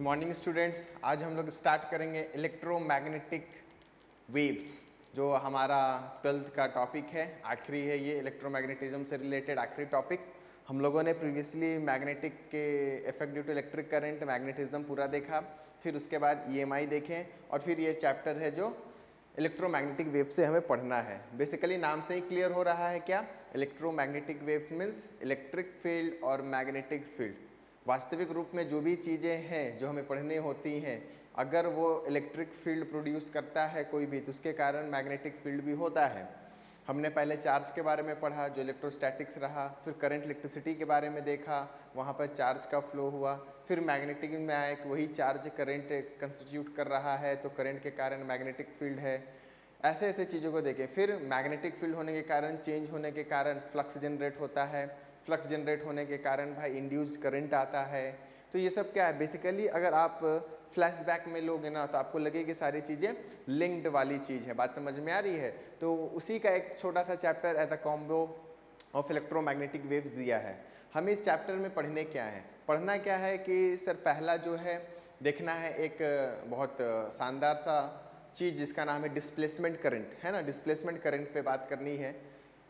Morning students. आज हम लोग स्टार्ट करेंगे इलेक्ट्रोमैग्नेटिक वेव्स, जो हमारा 12th का टॉपिक है। आखिरी है ये इलेक्ट्रोमैग्नेटिज्म से रिलेटेड आखिरी टॉपिक। हम लोगों ने प्रीवियसली मैग्नेटिक के effect due to electric current, magnetism पूरा देखा, फिर उसके बाद ईएमआई देखें, और फिर ये चैप्टर है जो इलेक्ट्रोमैग्नेटिक वेव से हमें पढ़ना है। बेसिकली नाम से ही क्लियर हो रहा है क्या, electromagnetic waves means electric field और मैग्नेटिक फील्ड। वास्तविक रूप में जो भी चीज़ें हैं जो हमें पढ़नी होती हैं, अगर वो इलेक्ट्रिक फील्ड प्रोड्यूस करता है कोई भी, तो उसके कारण मैग्नेटिक फील्ड भी होता है। हमने पहले चार्ज के बारे में पढ़ा जो इलेक्ट्रोस्टैटिक्स रहा, फिर करंट इलेक्ट्रिसिटी के बारे में देखा, वहाँ पर चार्ज का फ्लो हुआ, फिर मैग्नेटिक में आया कि वही चार्ज करंट कंस्टिट्यूट कर रहा है तो करंट के कारण मैग्नेटिक फील्ड है। ऐसे ऐसे चीज़ों को देखें। फिर मैग्नेटिक फील्ड होने के कारण, चेंज होने के कारण फ्लक्स जनरेट होता है, फ्लक्स जनरेट होने के कारण भाई इंड्यूस्ड करंट आता है। तो ये सब क्या है, बेसिकली अगर आप फ्लैशबैक में लोगे ना तो आपको लगे कि सारी चीज़ें लिंक्ड वाली चीज़ है। बात समझ में आ रही है? तो उसी का एक छोटा सा chapter as a combo of electromagnetic waves दिया है। हमें इस चैप्टर में पढ़ने क्या है, पढ़ना क्या है कि सर पहला जो है देखना है एक बहुत शानदार सा चीज़ जिसका नाम है डिस्प्लेसमेंट करंट, है ना। डिस्प्लेसमेंट करंट पे बात करनी है।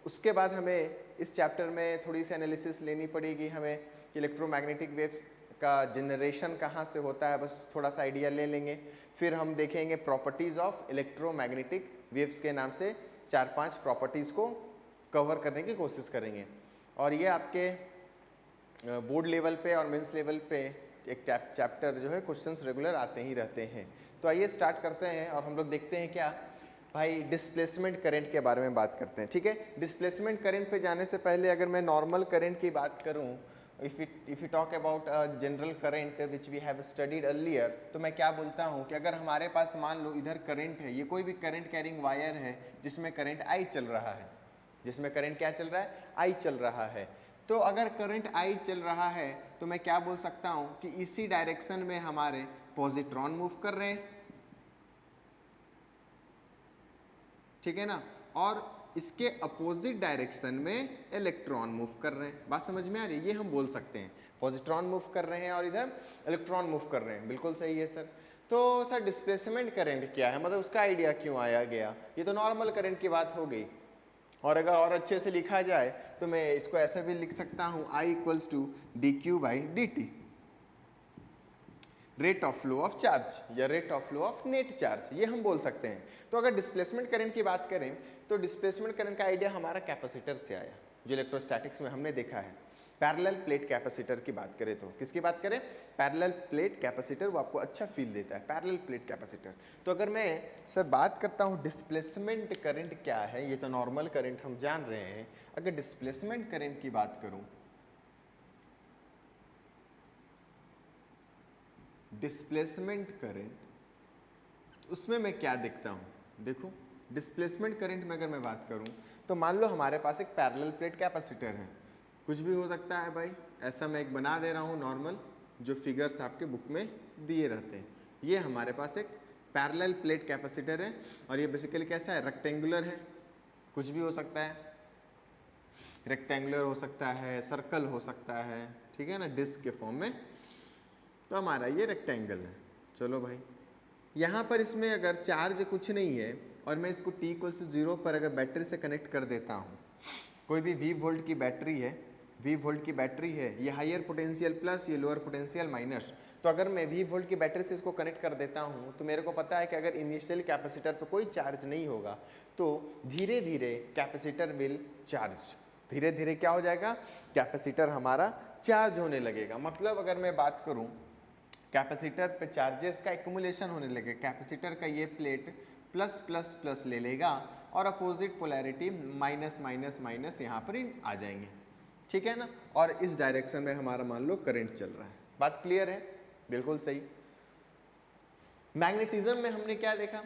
उसके बाद हमें इस चैप्टर में थोड़ी सी एनालिसिस लेनी पड़ेगी हमें कि इलेक्ट्रोमैग्नेटिक वेव्स का जनरेशन कहाँ से होता है, बस थोड़ा सा आइडिया ले लेंगे। फिर हम देखेंगे प्रॉपर्टीज़ ऑफ इलेक्ट्रोमैग्नेटिक वेव्स के नाम से 4-5 प्रॉपर्टीज़ को कवर करने की कोशिश करेंगे। और ये आपके बोर्ड लेवल पे और मेंस लेवल पे एक चैप्टर जो है क्वेश्चंस रेगुलर आते ही रहते हैं। तो आइए स्टार्ट करते हैं और हम लोग देखते हैं क्या भाई डिस्प्लेसमेंट करंट के बारे में बात करते हैं। ठीक है, डिस्प्लेसमेंट करंट पे जाने से पहले अगर मैं नॉर्मल करंट की बात करूं, if you talk about general current which we have studied earlier, तो मैं क्या बोलता हूं कि अगर हमारे पास मान लो इधर करंट है, ये कोई भी करंट कैरिंग वायर है जिसमें करंट आई चल रहा है, जिसमें करंट क्या चल रहा है, आई चल रहा है। तो अगर करंट आई चल रहा है तो मैं क्या बोल सकता हूं कि इसी डायरेक्शन में हमारे पॉजिट्रॉन मूव कर रहे हैं, ठीक है ना, और इसके अपोजिट डायरेक्शन में इलेक्ट्रॉन मूव कर रहे हैं। बात समझ में आ रही है? ये हम बोल सकते हैं पॉजिट्रॉन मूव कर रहे हैं और इधर इलेक्ट्रॉन मूव कर रहे हैं। बिल्कुल सही है सर। तो सर डिस्प्लेसमेंट करंट क्या है, मतलब उसका आइडिया क्यों आया गया? ये तो नॉर्मल करंट की बात हो गई। और अगर और अच्छे से लिखा जाए तो मैं इसको ऐसे भी लिख सकता हूं, I equals to dq/dt, rate of flow of charge या rate of flow of net charge, ये हम बोल सकते हैं। तो अगर डिस्प्लेसमेंट करंट की बात करें तो डिस्प्लेसमेंट करंट का आइडिया हमारा कैपेसिटर से आया, जो इलेक्ट्रोस्टैटिक्स में हमने देखा है। पैरेलल प्लेट कैपेसिटर की बात करें तो किसकी बात करें, पैरेलल प्लेट कैपेसिटर, वो आपको अच्छा फील देता है, पैरेलल प्लेट कैपेसिटर। तो अगर मैं सर बात करता हूँ डिस्प्लेसमेंट करंट क्या है, ये तो नॉर्मल करंट हम जान रहे हैं। अगर डिस्प्लेसमेंट करंट की बात करूँ, डिस्प्लेसमेंट करंट, उसमें मैं क्या देखता हूँ, देखो डिस्प्लेसमेंट करंट में अगर मैं बात करूँ तो मान लो हमारे पास एक पैरेलल प्लेट कैपेसिटर है, कुछ भी हो सकता है भाई, ऐसा मैं एक बना दे रहा हूँ नॉर्मल, जो फिगर्स आपके बुक में दिए रहते हैं। ये हमारे पास एक पैरेलल प्लेट कैपेसिटर है और ये बेसिकली कैसा है, रेक्टेंगुलर है, कुछ भी हो सकता है, रेक्टेंगुलर हो सकता है, सर्कल हो सकता है, ठीक है ना, डिस्क के फॉर्म में। तो हमारा ये रेक्टेंगल है। चलो भाई, यहाँ पर इसमें अगर चार्ज कुछ नहीं है और मैं इसको t=0 पर अगर बैटरी से कनेक्ट कर देता हूँ, कोई भी V वोल्ट की बैटरी है, V वोल्ट की बैटरी है, ये हायर पोटेंशियल प्लस, ये लोअर पोटेंशियल माइनस। तो अगर मैं V वोल्ट की बैटरी से इसको कनेक्ट कर देता हूँ तो मेरे को पता है कि अगर इनिशियल कैपेसिटर पर कोई चार्ज नहीं होगा तो धीरे धीरे कैपेसिटर विल चार्ज, धीरे धीरे क्या हो जाएगा, कैपेसिटर हमारा चार्ज होने लगेगा। मतलब अगर मैं बात करूँ कैपेसिटर पे चार्जेस का एक्युमुलेशन होने लगे, कैपेसिटर का ये प्लेट प्लस प्लस प्लस ले लेगा और opposite polarity minus minus minus यहाँ पर ही आ जाएंगे, ठीक है ना। और इस डायरेक्शन में हमारा मान लो करंट चल रहा है। बात क्लियर है? बिल्कुल सही। मैग्नेटिज्म में हमने क्या देखा,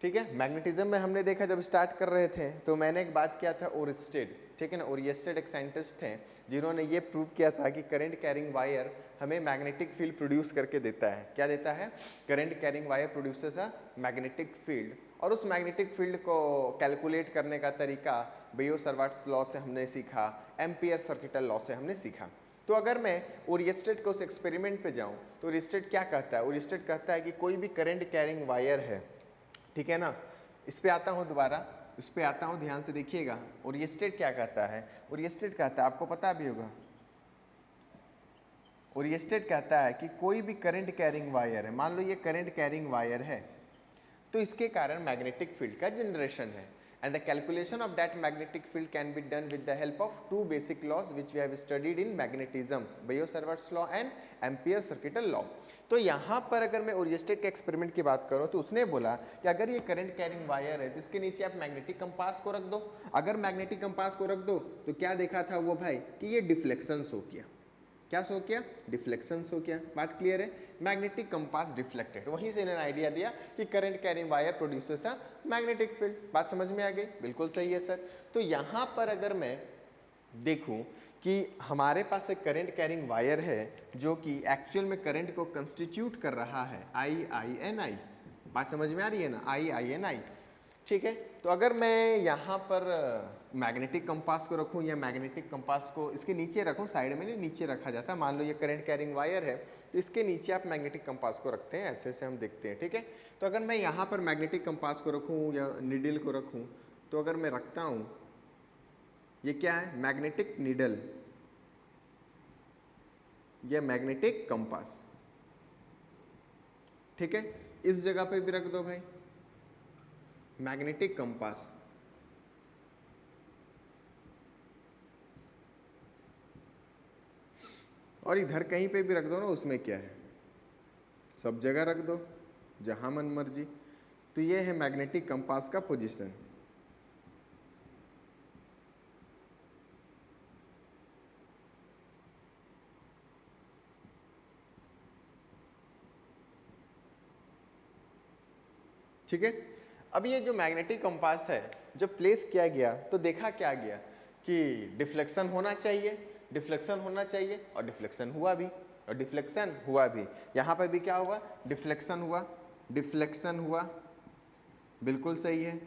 ठीक है, मैग्नेटिज्म में हमने देखा जब स्टार्ट कर रहे थे तो मैंने एक बात किया था ओरिस्टेड, ठीक है ना। ओरिस्टेड एक साइंटिस्ट थे जिन्होंने ये प्रूव किया था कि करंट कैरिंग वायर हमें मैग्नेटिक फील्ड प्रोड्यूस करके देता है। क्या देता है? Current carrying wire produces a magnetic field. और उस मैग्नेटिक फील्ड को कैलकुलेट करने का तरीका बेयो-सावर्ट्स लॉ से हमने सीखा, एम्पियर सर्किटल लॉ से हमने सीखा। तो अगर मैं ओरिएस्टेड के उस एक्सपेरिमेंट पे जाऊं तो ओरिएस्टेड क्या कहता है, ओरिएस्टेड कहता है कि कोई भी करंट कैरिंग वायर है, ठीक है ना, इस पे आता हूँ दोबारा, इस पे आता हूँ, ध्यान से देखिएगा। ओरिएस्टेड क्या कहता है, ओरिएस्टेड कहता है, आपको पता भी होगा, ओरिएस्टेड कहता है कि कोई भी करंट कैरिंग वायर है, मान लो ये करंट कैरिंग वायर है, तो इसके कारण मैग्नेटिक फील्ड का जनरेशन है, and the calculation of that magnetic field can be done with the help of two basic laws which we have studied in magnetism, Biot-Savart's law and Ampere's circuital law। तो यहाँ पर अगर मैं ओरिएस्टेड के experiment की बात करूँ तो उसने बोला कि अगर ये करंट कैरिंग वायर है तो इसके नीचे आप मैग्नेटिक कंपास को रख दो। अगर मैग्नेटिक कंपास को रख दो तो क्या देखा था वो भाई कि ये डिफ्लेक्शन शो किया। क्या शो किया? डिफ्लेक्शन शो किया। बात क्लियर है? Magnetic compass deflected. वहीं से इन्होंने आइडिया दिया कि current carrying wire produces a magnetic field. बात समझ में आ गई? बिल्कुल सही है सर। तो यहाँ पर अगर मैं देखूं कि हमारे पास एक करंट कैरिंग वायर है जो कि एक्चुअल में करंट को कंस्टिट्यूट कर रहा है, I बात समझ में आ रही है ना, I, ठीक है। तो अगर मैं यहाँ पर मैग्नेटिक कंपास को रखूँ या मैग्नेटिक कंपास को इसके नीचे रखूँ, साइड में नहीं नीचे रखा जाता है, मान लो ये करंट कैरिंग वायर है तो इसके नीचे आप मैग्नेटिक कंपास को रखते हैं, ऐसे हम देखते हैं, ठीक है। तो अगर मैं यहाँ पर मैग्नेटिक कंपास को रखूँ या नीडल को रखूँ, तो अगर मैं रखता हूँ, ये क्या है? मैग्नेटिक नीडल या मैग्नेटिक कंपास, ठीक है। इस जगह पे भी रख दो भाई मैग्नेटिक कंपास, और इधर कहीं पे भी रख दो ना, उसमें क्या है, सब जगह रख दो जहां मन मर्जी। तो ये है मैग्नेटिक कंपास का पोजीशन। ठीक है। अब ये जो मैग्नेटिक कंपास है जब प्लेस किया गया तो देखा क्या गया कि डिफ्लेक्शन होना चाहिए, डिफ्लेक्शन होना चाहिए, और डिफ्लेक्शन हुआ भी, और डिफ्लेक्शन हुआ भी। यहाँ पर भी क्या हुआ? डिफ्लेक्शन हुआ, डिफ्लेक्शन हुआ, बिल्कुल सही है।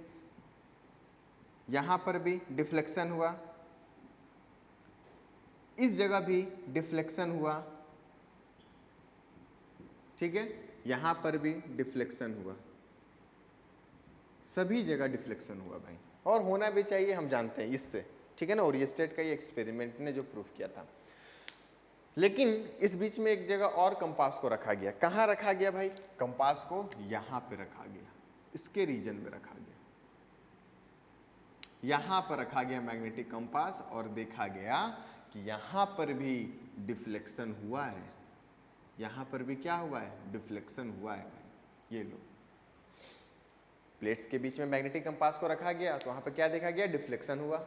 यहाँ पर भी डिफ्लेक्शन हुआ, इस जगह भी डिफ्लेक्शन हुआ, ठीक है। यहाँ पर भी डिफ्लेक्शन हुआ, सभी जगह डिफ्लेक्शन हुआ भाई, और होना भी चाहिए, हम जानते हैं इससे, ठीक है ना। ओरिएस्टेड का ये एक्सपेरिमेंट ने जो प्रूफ किया था। लेकिन इस बीच में एक जगह और कंपास को रखा गया। कहाँ रखा गया भाई? कंपास को यहाँ पे रखा गया, इसके रीजन में रखा गया, यहाँ पर रखा गया मैग्नेटिक कंपास, और देखा गया कि यहाँ पर भी डिफ्लेक्शन हुआ है, यहाँ पर भी क्या हुआ है? डिफ्लेक्शन हुआ है भाई। ये लो, प्लेट्स के बीच में मैग्नेटिक कंपास को रखा गया तो वहाँ पर क्या देखा गया? डिफ्लेक्शन हुआ।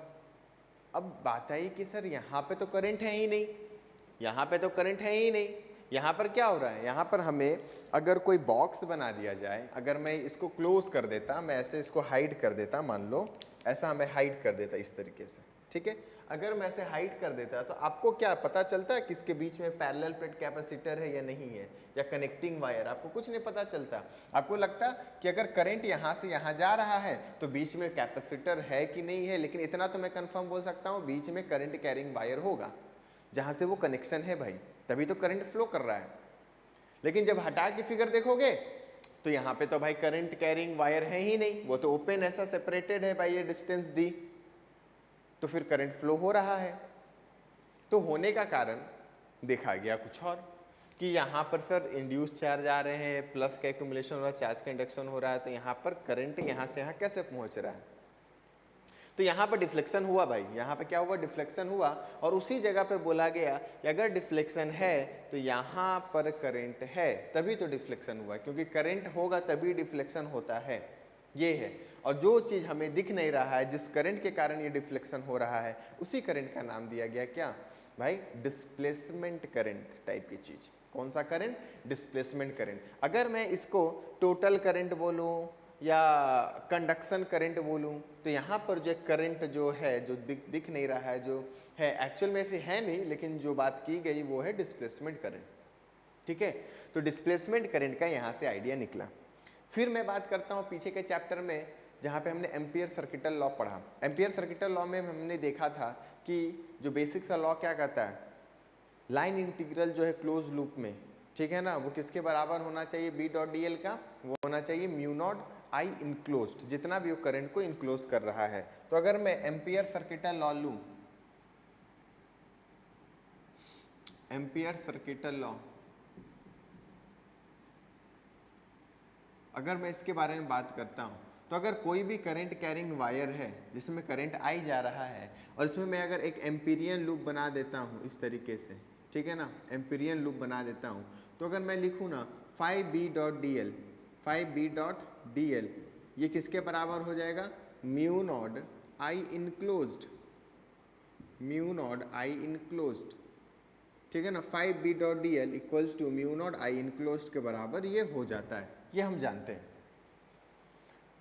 अब बात आई कि सर यहाँ पे तो करंट है ही नहीं, यहाँ पे तो करंट है ही नहीं, यहाँ पर क्या हो रहा है? यहाँ पर हमें अगर कोई बॉक्स बना दिया जाए, अगर मैं इसको क्लोज कर देता, मैं ऐसे इसको हाइड कर देता, मान लो ऐसा हमें हाइड कर देता इस तरीके से, ठीक है। अगर मैं ऐसे हाइड कर देता तो आपको क्या पता चलता है कि इसके बीच में पैरेलल प्लेट कैपेसिटर है या नहीं है, या कनेक्टिंग वायर? आपको कुछ नहीं पता चलता। आपको लगता कि अगर करंट यहाँ से यहाँ जा रहा है तो बीच में कैपेसिटर है कि नहीं है, लेकिन इतना तो मैं कंफर्म बोल सकता हूँ, बीच में करंट कैरिंग वायर होगा, जहाँ से वो कनेक्शन है भाई, तभी तो करंट फ्लो कर रहा है। लेकिन जब हटा के फिगर देखोगे तो यहाँ पे तो भाई करंट कैरिंग वायर है ही नहीं, वो तो ओपन ऐसा सेपरेटेड है भाई ये डिस्टेंस दी, तो फिर करंट फ्लो हो रहा है। तो होने का कारण देखा गया कुछ और, कि यहाँ पर सर इंड्यूस चार्ज आ रहे हैं, प्लस का एक्यूमुलेशन हो रहा है, चार्ज का इंडक्शन हो रहा है, तो यहाँ पर करंट यहाँ से यहाँ कैसे पहुँच रहा है? तो यहाँ पर डिफ्लेक्शन हुआ भाई, यहाँ पे क्या हुआ? डिफ्लेक्शन हुआ, और उसी जगह पे बोला गया कि अगर डिफ्लेक्शन है तो यहाँ पर करंट है, तभी तो डिफ्लेक्शन हुआ, क्योंकि करंट होगा तभी डिफ्लेक्शन होता है, ये है। और जो चीज़ हमें दिख नहीं रहा है, जिस करंट के कारण ये डिफ्लेक्शन हो रहा है, उसी करंट का नाम दिया गया क्या भाई? डिस्प्लेसमेंट करंट टाइप की चीज़। कौन सा करंट? Displacement current. अगर मैं इसको टोटल करंट बोलूँ या कंडक्शन करंट बोलूँ, तो यहाँ पर जो करंट जो है, जो दिख नहीं रहा है, जो है एक्चुअल में ऐसे है नहीं, लेकिन जो बात की गई वो है डिस्प्लेसमेंट करंट, ठीक है। तो डिस्प्लेसमेंट करंट का यहाँ से आइडिया निकला। फिर मैं बात करता हूँ पीछे के चैप्टर में, जहाँ पे हमने एम्पियर सर्किटल लॉ पढ़ा। एम्पियर सर्किटल लॉ में हमने देखा था कि जो बेसिक सा लॉ क्या कहता है लाइन इंटीग्रल जो है क्लोज लूप में, ठीक है ना, वो किसके बराबर होना चाहिए, बी डॉट डी एल का, वो होना चाहिए म्यू नॉट आई इनक्लोज्ड, जितना भी वो करंट को इनक्लोज कर रहा है। तो अगर मैं एम्पियर सर्किटल लॉ लूँ, एम्पियर सर्किटल लॉ, अगर मैं इसके बारे में बात करता हूँ, तो अगर कोई भी करंट कैरिंग वायर है जिसमें करंट आई जा रहा है और इसमें मैं अगर एक एम्पीरियन लूप बना देता हूँ इस तरीके से, ठीक है ना, एम्पीरियन लूप बना देता हूँ, तो अगर मैं लिखूँ ना five B dot D L, five B dot D L, ये किसके बराबर हो जाएगा, mu naught I enclosed, mu naught I enclosed, ठीक है ना, 5b dot D L equals to mu naught I enclosed के बराबर ये हो जाता है, ये हम जानते हैं।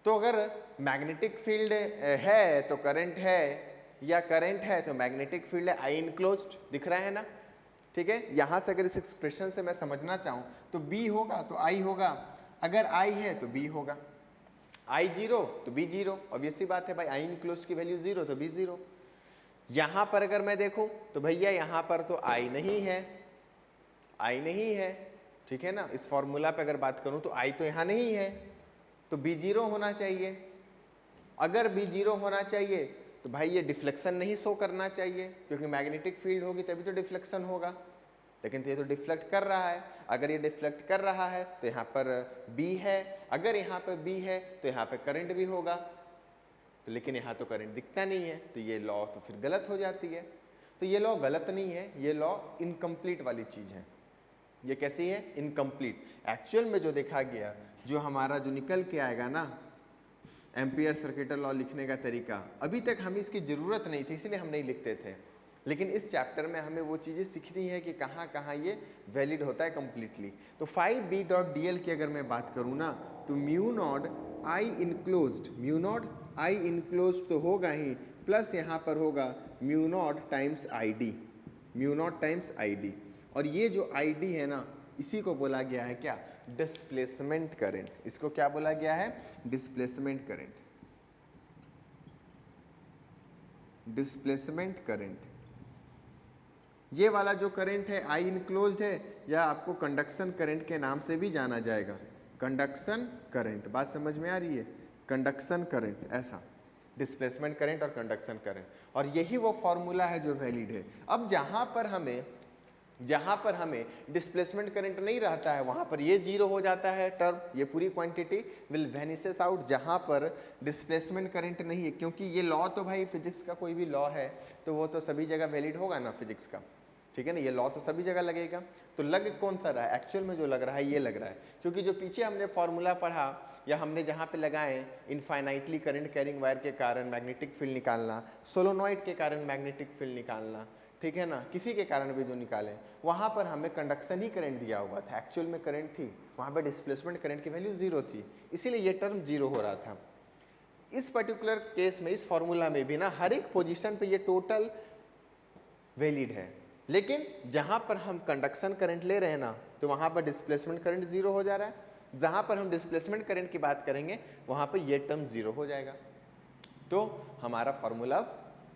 तो अगर मैग्नेटिक फील्ड है तो करंट है, या करंट है तो मैग्नेटिक फील्ड है, आई इनक्लोज्ड दिख रहा है ना, ठीक है। यहाँ से अगर इस एक्सप्रेशन से मैं समझना चाहूँ तो B होगा तो I होगा, अगर I है तो B होगा, I जीरो तो B जीरो, ऑब्वियस सी बात है भाई, आई इनक्लोज्ड की वैल्यू जीरो तो B जीरो। यहाँ पर अगर मैं देखूं तो भैया यहाँ पर तो आई नहीं है, आई नहीं है, ठीक है ना, इस फॉर्मूला पे अगर बात करूं तो आई तो यहाँ नहीं है, तो बी जीरो होना चाहिए। अगर बी जीरो होना चाहिए तो भाई ये डिफ्लेक्शन नहीं शो करना चाहिए, क्योंकि मैग्नेटिक फील्ड होगी तभी तो डिफ्लेक्शन होगा, लेकिन तो ये तो डिफ्लेक्ट कर रहा है। अगर ये डिफ्लेक्ट कर रहा है तो यहाँ पर बी है, अगर यहाँ पर बी है तो यहाँ पे करंट भी होगा, तो लेकिन यहाँ तो करंट दिखता नहीं है, तो ये लॉ तो फिर गलत हो जाती है। तो ये लॉ गलत नहीं है, ये लॉ इनकम्प्लीट वाली चीज़ है। ये कैसी है, इनकम्प्लीट। एक्चुअल में जो देखा गया, जो हमारा जो निकल के आएगा ना एम्पियर सर्किटल लॉ लिखने का तरीका, अभी तक हमें इसकी ज़रूरत नहीं थी, इसलिए हम नहीं लिखते थे, लेकिन इस चैप्टर में हमें वो चीज़ें सीखनी है कि कहाँ कहाँ ये वैलिड होता है कम्प्लीटली। तो 5b डॉट डी एल की अगर मैं बात करूँ ना, तो mu naught I enclosed, mu naught I enclosed तो होगा ही, प्लस यहाँ पर होगा mu naught times I D, mu naught times I D. और ये जो आई डी है ना, इसी को बोला गया है क्या, डिस्प्लेसमेंट करंट। इसको क्या बोला गया है, डिस्प्लेसमेंट करंट, डिस्प्लेसमेंट करंट। ये वाला जो करंट है आई इनक्लोज्ड है, या आपको कंडक्शन करंट के नाम से भी जाना जाएगा, कंडक्शन करंट। बात समझ में आ रही है, कंडक्शन करंट, ऐसा डिस्प्लेसमेंट करंट और कंडक्शन करंट, और यही वो फॉर्मूला है जो वैलिड है। अब जहाँ पर हमें डिस्प्लेसमेंट करंट नहीं रहता है, वहाँ पर ये जीरो हो जाता है टर्म, ये पूरी क्वांटिटी विल वैनिशेस आउट। जहाँ पर डिस्प्लेसमेंट करंट नहीं है, क्योंकि ये लॉ तो भाई फिजिक्स का कोई भी लॉ है तो वो तो सभी जगह वैलिड होगा ना फिजिक्स का, ठीक है ना, ये लॉ तो सभी जगह लगेगा। तो लग कौन सा रहा है, एक्चुअल में जो लग रहा है ये लग रहा है, क्योंकि जो पीछे हमने फॉर्मूला पढ़ा या हमने जहाँ पे लगाए इनफाइनाइटली करंट कैरिंग वायर के कारण मैग्नेटिक फील्ड निकालना, सोलोनॉइड के कारण मैग्नेटिक फील्ड निकालना, ठीक है ना, किसी के कारण भी जो निकालें, वहाँ पर हमें कंडक्शन ही करंट दिया हुआ था, एक्चुअल में करंट थी, वहाँ पर डिस्प्लेसमेंट करंट की वैल्यू जीरो थी, इसीलिए ये टर्म जीरो हो रहा था। इस पर्टिकुलर केस में, इस फॉर्मूला में भी ना हर एक पोजीशन पे ये टोटल वैलिड है, लेकिन जहाँ पर हम कंडक्शन करंट ले रहे हैं ना, तो वहाँ पर डिस्प्लेसमेंट करंट जीरो हो जा रहा है, जहाँ पर हम डिस्प्लेसमेंट करंट की बात करेंगे वहाँ पर ये टर्म जीरो हो जाएगा। तो हमारा फॉर्मूला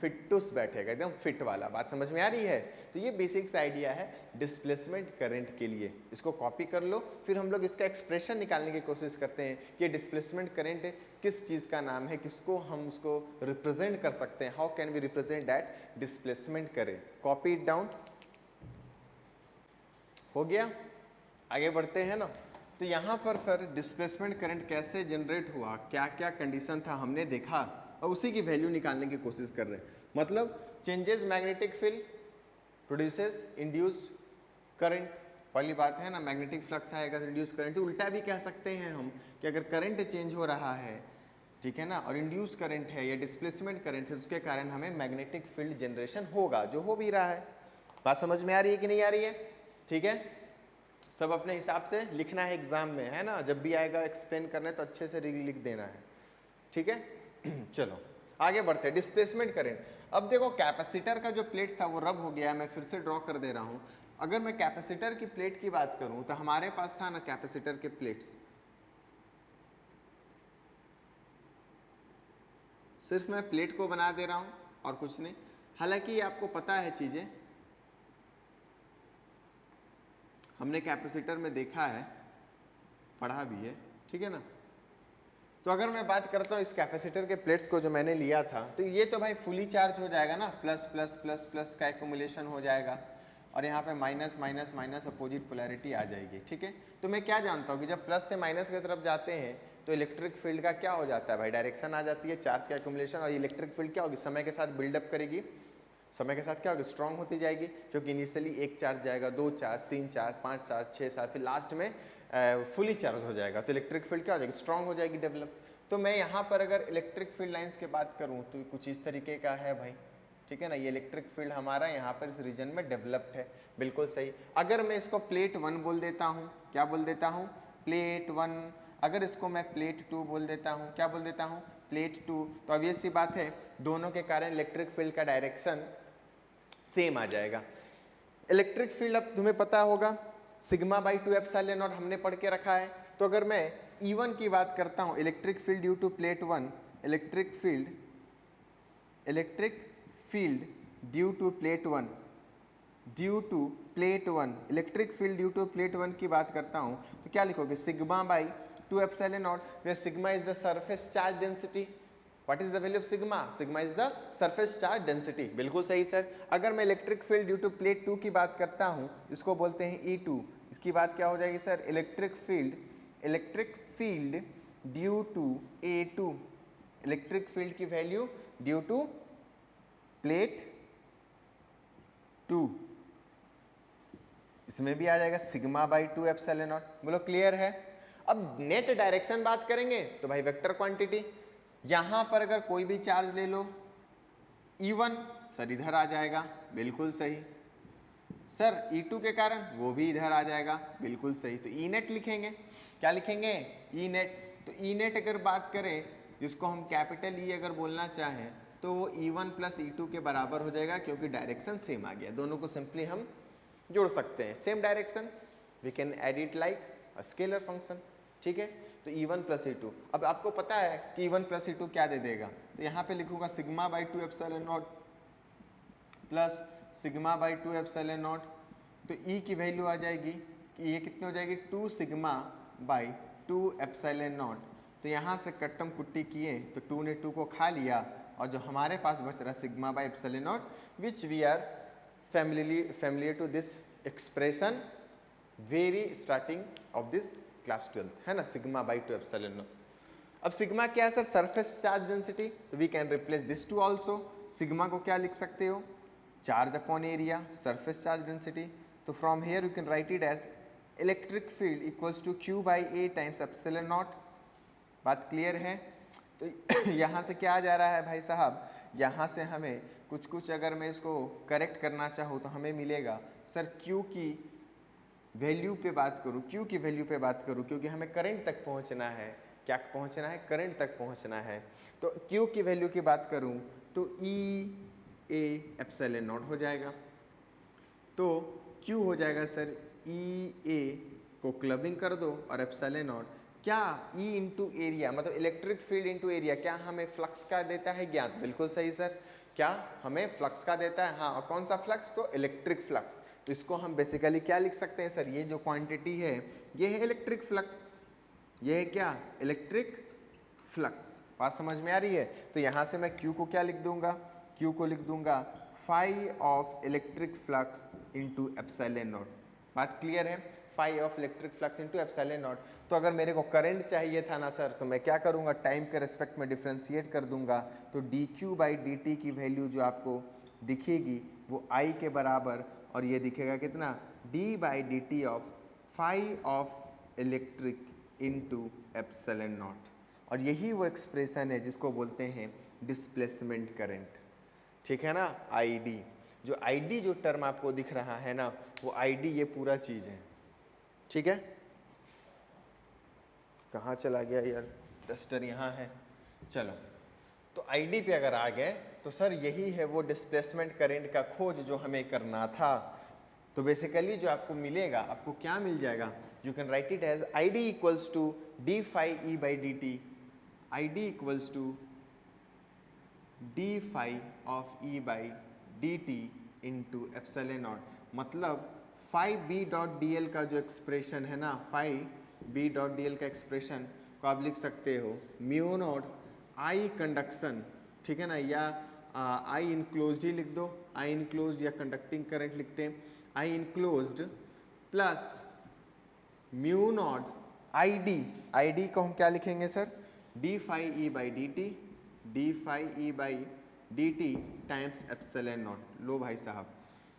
फिटूस बैठेगा, एकदम फिट वाला। बात समझ में आ रही है। तो ये बेसिक्स आइडिया है डिस्प्लेसमेंट करंट के लिए, इसको कॉपी कर लो। फिर हम लोग इसका एक्सप्रेशन निकालने की कोशिश करते हैं कि डिस्प्लेसमेंट करंट किस चीज़ का नाम है, किसको हम उसको रिप्रेजेंट कर सकते हैं, how can we represent that displacement current. Copy it down, हो गया, आगे बढ़ते हैं ना। तो यहाँ पर सर डिस्प्लेसमेंट करंट कैसे जनरेट हुआ, क्या क्या कंडीशन था हमने देखा, और उसी की वैल्यू निकालने की कोशिश कर रहे हैं। मतलब changes magnetic field produces induced current, पहली बात है ना, मैग्नेटिक फ्लक्स आएगा तो इंड्यूस करंट। उल्टा भी कह सकते हैं हम कि अगर करंट चेंज हो रहा है, ठीक है ना, और इंड्यूस करंट है या डिस्प्लेसमेंट करंट है, उसके कारण हमें मैग्नेटिक फील्ड जनरेशन होगा, जो हो भी रहा है। बात समझ में आ रही है कि नहीं आ रही है, ठीक है। सब अपने हिसाब से लिखना है एग्जाम में, है ना, जब भी आएगा एक्सप्लेन करने तो अच्छे से लिख देना है, ठीक है। चलो आगे बढ़ते हैं, डिस्प्लेसमेंट करंट। अब देखो कैपेसिटर का जो प्लेट था वो रब हो गया है, मैं फिर से ड्रॉ कर दे रहा हूँ। अगर मैं कैपेसिटर की प्लेट की बात करूँ तो हमारे पास था ना कैपेसिटर के प्लेट्स, सिर्फ मैं प्लेट को बना दे रहा हूँ और कुछ नहीं। हालांकि आपको पता है चीज़ें, हमने कैपेसिटर में देखा है, पढ़ा भी है, ठीक है ना। तो अगर मैं बात करता हूँ इस कैपेसिटर के प्लेट्स को जो मैंने लिया था, तो ये तो भाई फुली चार्ज हो जाएगा ना, प्लस प्लस प्लस प्लस का एक्युमुलेशन हो जाएगा और यहाँ पे minus minus minus opposite polarity आ जाएगी, ठीक है। तो मैं क्या जानता हूँ कि जब प्लस से माइनस की तरफ जाते हैं तो इलेक्ट्रिक फील्ड का क्या हो जाता है भाई, डायरेक्शन आ जाती है चार्ज का एक्युमुलेशन, और इलेक्ट्रिक फील्ड क्या होगी, समय के साथ बिल्डअप करेगी, समय के साथ क्या होगी, स्ट्रांग होती जाएगी, क्योंकि इनिशियली एक चार्ज जाएगा, 2 चार्ज, 3 चार्ज, 5 चार्ज, 6 चार्ज, फिर लास्ट में फुली चार्ज हो जाएगा, तो इलेक्ट्रिक फील्ड क्या हो जाएगी, स्ट्रांग हो जाएगी, डेवलप। तो मैं यहाँ पर अगर इलेक्ट्रिक फील्ड लाइंस की बात करूँ तो कुछ इस तरीके का है भाई, ठीक है ना। ये इलेक्ट्रिक फील्ड हमारा यहाँ पर इस रीजन में डेवलप्ड है, बिल्कुल सही। अगर मैं इसको प्लेट 1 बोल देता हूँ, क्या बोल देता हूँ, प्लेट 1। अगर इसको मैं प्लेट 2 बोल देता हूँ, क्या बोल देता हूँ, प्लेट 2, तो ऑब्वियस सी बात है दोनों के कारण इलेक्ट्रिक फील्ड का डायरेक्शन सेम आ जाएगा। इलेक्ट्रिक फील्ड अब तुम्हें पता होगा सिग्मा बाई 2 एप्सिलॉन नॉट हमने पढ़ के रखा है। तो अगर मैं E1 की बात करता हूँ, electric field due to plate 1, electric field due to plate 1, electric field due to plate 1 की बात करता हूँ तो क्या लिखोगे, sigma by 2 epsilon naught, where sigma is the surface charge density. What is the value of sigma? Sigma is the surface charge density. बिल्कुल सही sir. अगर मैं electric field due to plate 2 की बात करता हूँ, इसको बोलते हैं E2, इसकी बात क्या हो जाएगी sir, electric field due to A2, electric field की वैल्यू ड्यू टू प्लेट 2, इसमें भी आ जाएगा सिग्मा बाई 2 एप्सिलॉन नॉट। बोलो क्लियर है। अब नेट डायरेक्शन बात करेंगे तो भाई वेक्टर क्वांटिटी, यहां पर अगर कोई भी चार्ज ले लो, E1 सर इधर आ जाएगा, बिल्कुल सही सर, E2 के कारण वो भी इधर आ जाएगा, बिल्कुल सही। तो E नेट लिखेंगे, क्या लिखेंगे, E नेट। तो E नेट अगर बात करें जिसको हम कैपिटल E अगर बोलना चाहें तो वो E1 प्लस E2 के बराबर हो जाएगा, क्योंकि डायरेक्शन सेम आ गया, दोनों को सिंपली हम जोड़ सकते हैं, same direction, we can add it like a scalar function, ठीक है। तो E1 प्लस E2, अब आपको पता है कि E1 प्लस E2 क्या दे देगा, तो यहाँ पे लिखूंगा sigma by 2 epsilon not plus sigma by 2 epsilon naught. तो E की वैल्यू आ जाएगी कि ये कितनी हो जाएगी, 2 सिग्मा बाई 2 एप्सिलॉन नॉट। तो यहाँ से कट्टम कुट्टी किए तो 2 ने 2 को खा लिया, और जो हमारे पास बच रहा sigma by epsilon naught, which we are familiar to this expression very starting of this class 12 है ना, सिग्मा बाई 2 एप्सिलॉन नॉट। अब सिग्मा क्या है सर, सरफेस चार्ज डेंसिटी, तो we can replace this too also. Sigma को क्या लिख सकते हो, charge upon area, surface charge density. तो from here you can write it as electric field equals to Q by A times epsilon naught. बात clear है। तो यहाँ से क्या आ जा रहा है भाई साहब, यहाँ से हमें कुछ अगर मैं इसको करेक्ट करना चाहूँ तो हमें मिलेगा सर Q की वैल्यू पे बात करूँ, Q की वैल्यू पे बात करूँ, क्योंकि हमें करंट तक पहुँचना है, क्या पहुँचना है, करंट तक पहुँचना है। तो Q की वैल्यू की बात करूँ तो E A एप्सिलॉन नॉट हो जाएगा। तो Q हो जाएगा सर E A को क्लबिंग कर दो और एप्सिलॉन नॉट, क्या E इंटू एरिया, मतलब इलेक्ट्रिक फील्ड इंटू एरिया, क्या हमें फ्लक्स का देता है ज्ञात, बिल्कुल सही सर, क्या हमें फ्लक्स का देता है, हाँ। और कौन सा फ्लक्स, तो इलेक्ट्रिक फ्लक्स। तो इसको हम बेसिकली क्या लिख सकते हैं सर, ये जो क्वांटिटी है ये है इलेक्ट्रिक फ्लक्स, ये है क्या, इलेक्ट्रिक फ्लक्स। बात समझ में आ रही है। तो यहाँ से मैं Q को क्या लिख दूंगा, Q को लिख दूंगा phi of electric flux into epsilon naught. बात क्लियर है, phi of electric flux into epsilon naught. तो अगर मेरे को करंट चाहिए था ना सर, तो मैं क्या करूँगा, टाइम के रिस्पेक्ट में डिफ्रेंशिएट कर दूंगा। तो dQ बाई dt की वैल्यू जो आपको दिखेगी वो I के बराबर, और ये दिखेगा कितना, d by D T of phi of electric into epsilon naught. और यही वो एक्सप्रेशन है जिसको बोलते हैं डिस्प्लेसमेंट करंट, ठीक है ना, ID। जो ID जो टर्म आपको दिख रहा है ना, वो ID ये पूरा चीज़ है, ठीक है। कहाँ चला गया यार, डस्टर यहाँ है, चलो। तो ID पे अगर आ गए तो सर यही है वो डिस्प्लेसमेंट करंट का खोज जो हमें करना था। तो बेसिकली जो आपको मिलेगा, आपको क्या मिल जाएगा, you can write it as ID equals to D phi E by D T, ID equals to D phi of E by D T into epsilon naught. मतलब phi B dot D L का जो expression है ना, phi B dot D L का expression को आप लिख सकते हो म्यू नॉट आई कंडक्शन, ठीक है ना, या आई इनक्लोज्ड ही लिख दो, आई इनक्लोज्ड या कंडक्टिंग करंट लिखते हैं, I enclosed plus mu naught I D, I D को हम क्या लिखेंगे sir, D phi E by D T, D phi E by D T times epsilon naught. लो भाई साहब,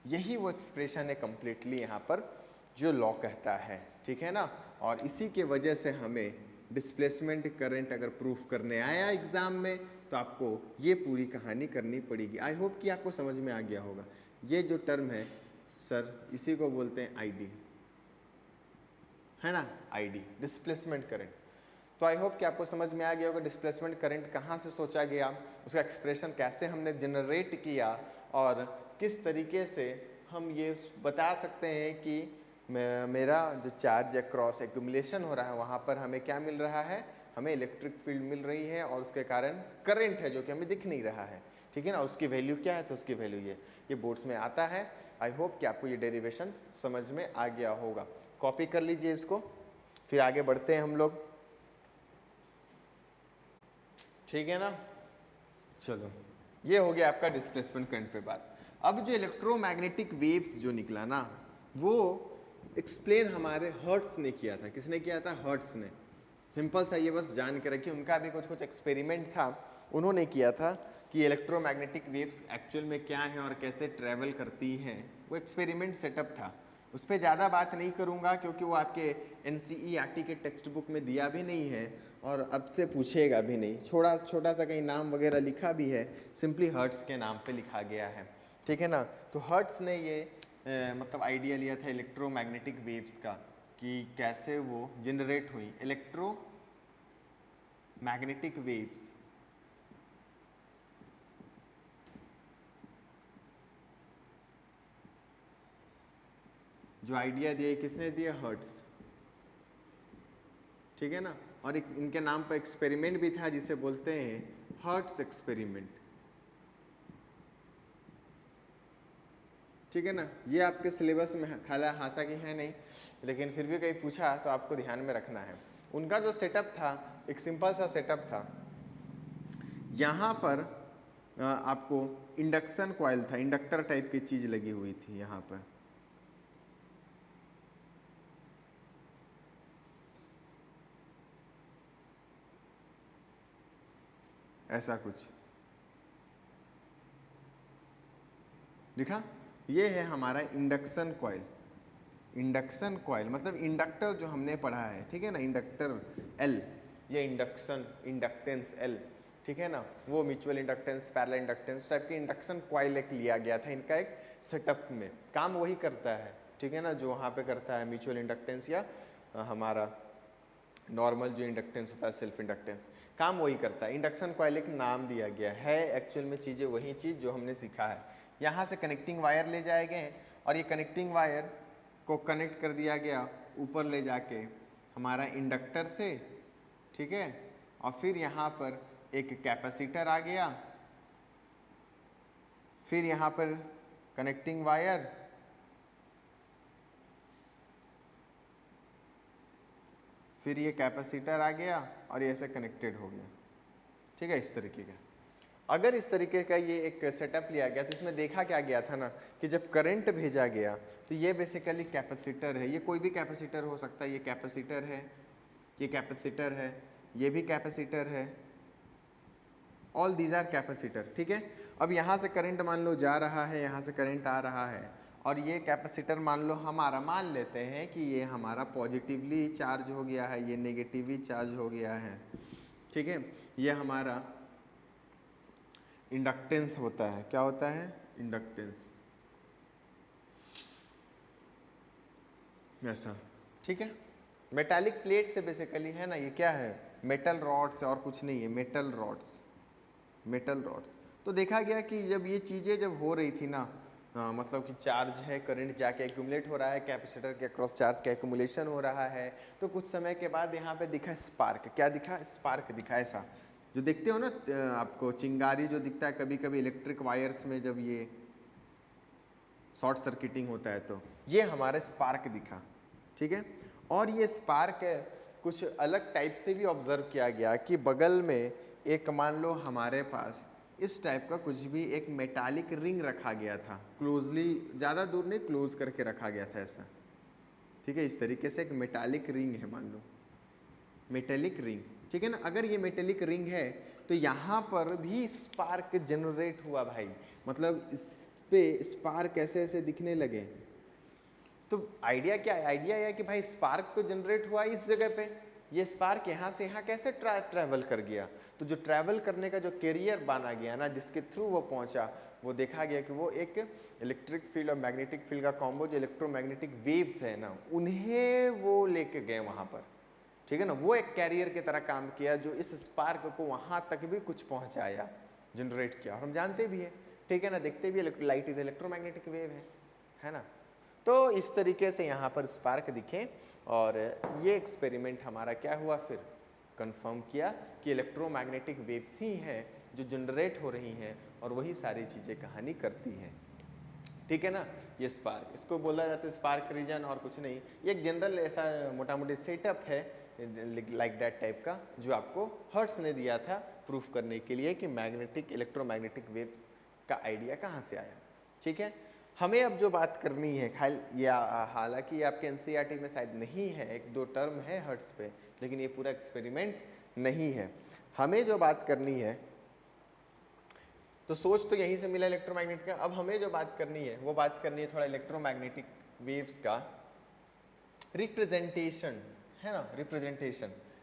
यही वो एक्सप्रेशन है कंप्लीटली यहाँ पर जो लॉ कहता है, ठीक है ना। और इसी के वजह से हमें डिस्प्लेसमेंट करंट अगर प्रूफ करने आया एग्जाम में तो आपको ये पूरी कहानी करनी पड़ेगी। आई होप कि आपको समझ में आ गया होगा। ये जो टर्म है सर, इसी को बोलते हैं आईडी, है ना, आईडी डिस्प्लेसमेंट करंट। तो आई होप कि आपको समझ में आ गया होगा डिस्प्लेसमेंट करंट कहाँ से सोचा गया, उसका एक्सप्रेशन कैसे हमने जनरेट किया और किस तरीके से हम ये बता सकते हैं कि मेरा जो चार्ज अक्रॉस एक्यूमुलेशन हो रहा है वहाँ पर हमें क्या मिल रहा है, हमें इलेक्ट्रिक फील्ड मिल रही है और उसके कारण करंट है जो कि हमें दिख नहीं रहा है, ठीक है ना। उसकी वैल्यू क्या है, तो उसकी वैल्यू ये बोर्ड्स में आता है। आई होप कि आपको ये डेरिवेशन समझ में आ गया होगा। कॉपी कर लीजिए इसको, फिर आगे बढ़ते हैं हम लोग, ठीक है ना। चलो, ये हो गया आपका डिस्प्लेसमेंट करंट पे बात। अब जो इलेक्ट्रोमैग्नेटिक वेव्स जो निकला ना, वो एक्सप्लेन हमारे हर्ट्स ने किया था। किसने किया था, हर्ट्स ने। सिंपल सा ये बस जान के रखिए, उनका भी कुछ एक्सपेरिमेंट था, उन्होंने किया था कि इलेक्ट्रोमैग्नेटिक वेव्स एक्चुअल में क्या है और कैसे ट्रैवल करती हैं। वो एक्सपेरिमेंट सेटअप था, उस पर ज़्यादा बात नहीं करूँगा क्योंकि वो आपके NCERT के टेक्स्ट बुक में दिया भी नहीं है और अब से पूछेगा भी नहीं। छोटा सा कहीं नाम वगैरह लिखा भी है, सिंपली हर्ट्स के नाम पे लिखा गया है, ठीक है ना। तो हर्ट्स ने ये मतलब आइडिया लिया था इलेक्ट्रोमैग्नेटिक वेव्स का कि कैसे वो जनरेट हुई। इलेक्ट्रोमैग्नेटिक वेव्स जो आइडिया दिया किसने दिया, हर्ट्स, ठीक है ना। और एक इनके नाम पर एक्सपेरिमेंट भी था जिसे बोलते हैं हर्ट्स एक्सपेरिमेंट, ठीक है ना। ये आपके सिलेबस में खाला हासा की है नहीं, लेकिन फिर भी कहीं पूछा तो आपको ध्यान में रखना है। उनका जो सेटअप था एक सिंपल सा सेटअप था। यहाँ पर आपको इंडक्शन कॉइल था, इंडक्टर टाइप की चीज़ लगी हुई थी यहाँ पर, ऐसा कुछ लिखा। ये है हमारा इंडक्शन कॉइल। इंडक्शन कॉइल मतलब इंडक्टर जो हमने पढ़ा है, ठीक है ना, इंडक्टर L, ये इंडक्शन इंडक्टेंस L, ठीक है ना, वो mutual inductance, parallel inductance type की इंडक्शन कॉइल एक लिया गया था इनका एक सेटअप में। काम वही करता है, ठीक है ना, जो वहाँ पे करता है म्यूचुअल इंडक्टेंस या हमारा नॉर्मल जो इंडक्टेंस होता है सेल्फ इंडक्टेंस, काम वही करता है। इंडक्शन कॉइल एक नाम दिया गया है, एक्चुअल में चीज़ें वही चीज़ जो हमने सीखा है। यहाँ से कनेक्टिंग वायर ले जाए गए और ये कनेक्टिंग वायर को कनेक्ट कर दिया गया ऊपर ले जाके हमारा इंडक्टर से, ठीक है। और फिर यहाँ पर एक कैपेसिटर आ गया, फिर यहाँ पर कनेक्टिंग वायर, फिर ये कैपेसिटर आ गया और ये ऐसे कनेक्टेड हो गया, ठीक है, इस तरीके का। अगर इस तरीके का ये एक सेटअप लिया गया तो इसमें देखा क्या गया था ना कि जब करंट भेजा गया तो ये बेसिकली कैपेसिटर है। ये कोई भी कैपेसिटर हो सकता है, ये कैपेसिटर है, ये कैपेसिटर है, ये भी कैपेसिटर है, ऑल दीज आर कैपेसिटर, ठीक है। अब यहाँ से करंट मान लो जा रहा है, यहाँ से करंट आ रहा है और ये कैपेसिटर मान लो हमारा, मान लेते हैं कि ये हमारा पॉजिटिवली चार्ज हो गया है, ये नेगेटिवली चार्ज हो गया है, ठीक है। ये हमारा इंडक्टेंस होता है, क्या होता है, इंडक्टेंस, ऐसा, ठीक है। मेटालिक प्लेट से बेसिकली है ना, ये क्या है, मेटल रॉड्स और कुछ नहीं है, मेटल रॉड्स, मेटल रॉड्स। तो देखा गया कि जब ये चीज़ें जब हो रही थी ना, मतलब कि चार्ज है, करंट जाके एक्यूमुलेट हो रहा है, कैपेसिटर के अक्रॉस चार्ज का एक्यूमुलेशन हो रहा है, तो कुछ समय के बाद यहाँ पे दिखा स्पार्क, क्या दिखा, स्पार्क दिखा, ऐसा जो देखते हो ना आपको चिंगारी जो दिखता है कभी कभी इलेक्ट्रिक वायर्स में, जब ये शॉर्ट सर्किटिंग होता है तो ये हमारा स्पार्क दिखा, ठीक है। और ये स्पार्क है कुछ अलग टाइप से भी ऑब्जर्व किया गया कि बगल में एक मान लो हमारे पास इस टाइप का कुछ भी एक मेटालिक रिंग रखा गया था, क्लोजली, ज़्यादा दूर नहीं, क्लोज करके रखा गया था ऐसा, ठीक है। इस तरीके से एक मेटालिक रिंग है, मान लो मेटेलिक रिंग, ठीक है ना। अगर ये मेटेलिक रिंग है तो यहाँ पर भी स्पार्क जनरेट हुआ भाई, मतलब इस पे स्पार्क ऐसे ऐसे दिखने लगे। तो आइडिया क्या है? आइडिया यह है कि भाई स्पार्क तो जनरेट हुआ इस जगह पे, ये स्पार्क यहाँ से यहाँ कैसे ट्रैवल कर गया? तो जो ट्रैवल करने का जो कैरियर बना गया ना, जिसके थ्रू वो पहुंचा, वो देखा गया कि वो एक इलेक्ट्रिक फील्ड और मैग्नेटिक फील्ड का कॉम्बो, जो इलेक्ट्रोमैग्नेटिक वेव्स है ना, उन्हें वो लेके गए वहाँ पर, ठीक है ना। वो एक कैरियर की तरह काम किया जो इस स्पार्क को वहाँ तक भी कुछ पहुँचाया, जनरेट किया। और हम जानते भी है, ठीक है ना, देखते भी, लाइट इज इलेक्ट्रोमैग्नेटिक वेव है ना। तो इस तरीके से यहाँ पर स्पार्क दिखे और ये एक्सपेरिमेंट हमारा क्या हुआ, फिर कंफर्म किया कि इलेक्ट्रोमैग्नेटिक वेव्स ही हैं जो जनरेट हो रही हैं और वही सारी चीज़ें कहानी करती हैं, ठीक है ना। ये स्पार्क, इसको बोला जाता है स्पार्क रीजन, और कुछ नहीं, ये एक जनरल ऐसा मोटा मोटी सेटअप है लाइक दैट टाइप का, जो आपको हर्ट्स ने दिया था प्रूफ करने के लिए कि मैग्नेटिक इलेक्ट्रोमैग्नेटिक वेव्स का आइडिया कहाँ से आया, ठीक है। हमें अब जो बात करनी है, हालांकि ये आपके एनसीईआरटी में शायद नहीं है, एक दो टर्म है हर्ट्स पे, लेकिन ये पूरा एक्सपेरिमेंट नहीं है। हमें जो बात करनी है, तो सोच तो यहीं से मिला इलेक्ट्रोमैग्नेट का। अब हमें जो बात करनी है वो बात करनी है थोड़ा इलेक्ट्रोमैग्नेटिक वेव्स का रिप्रेजेंटेशन, है ना।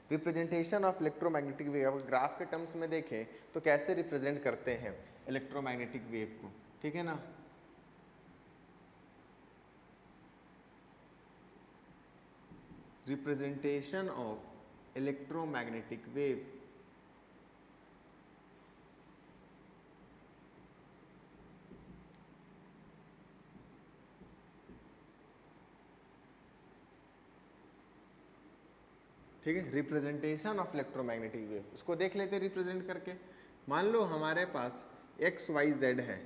रिप्रेजेंटेशन ऑफ इलेक्ट्रोमैग्नेटिक वेव, अगर ग्राफ के टर्म्स में देखें तो कैसे रिप्रेजेंट करते हैं इलेक्ट्रोमैग्नेटिक वेव को, ठीक है ना। रिप्रेजेंटेशन ऑफ इलेक्ट्रोमैग्नेटिक वेव, ठीक है। रिप्रेजेंटेशन ऑफ इलेक्ट्रोमैग्नेटिक वेव, उसको देख लेते हैं रिप्रेजेंट करके। मान लो हमारे पास एक्स वाई जेड है,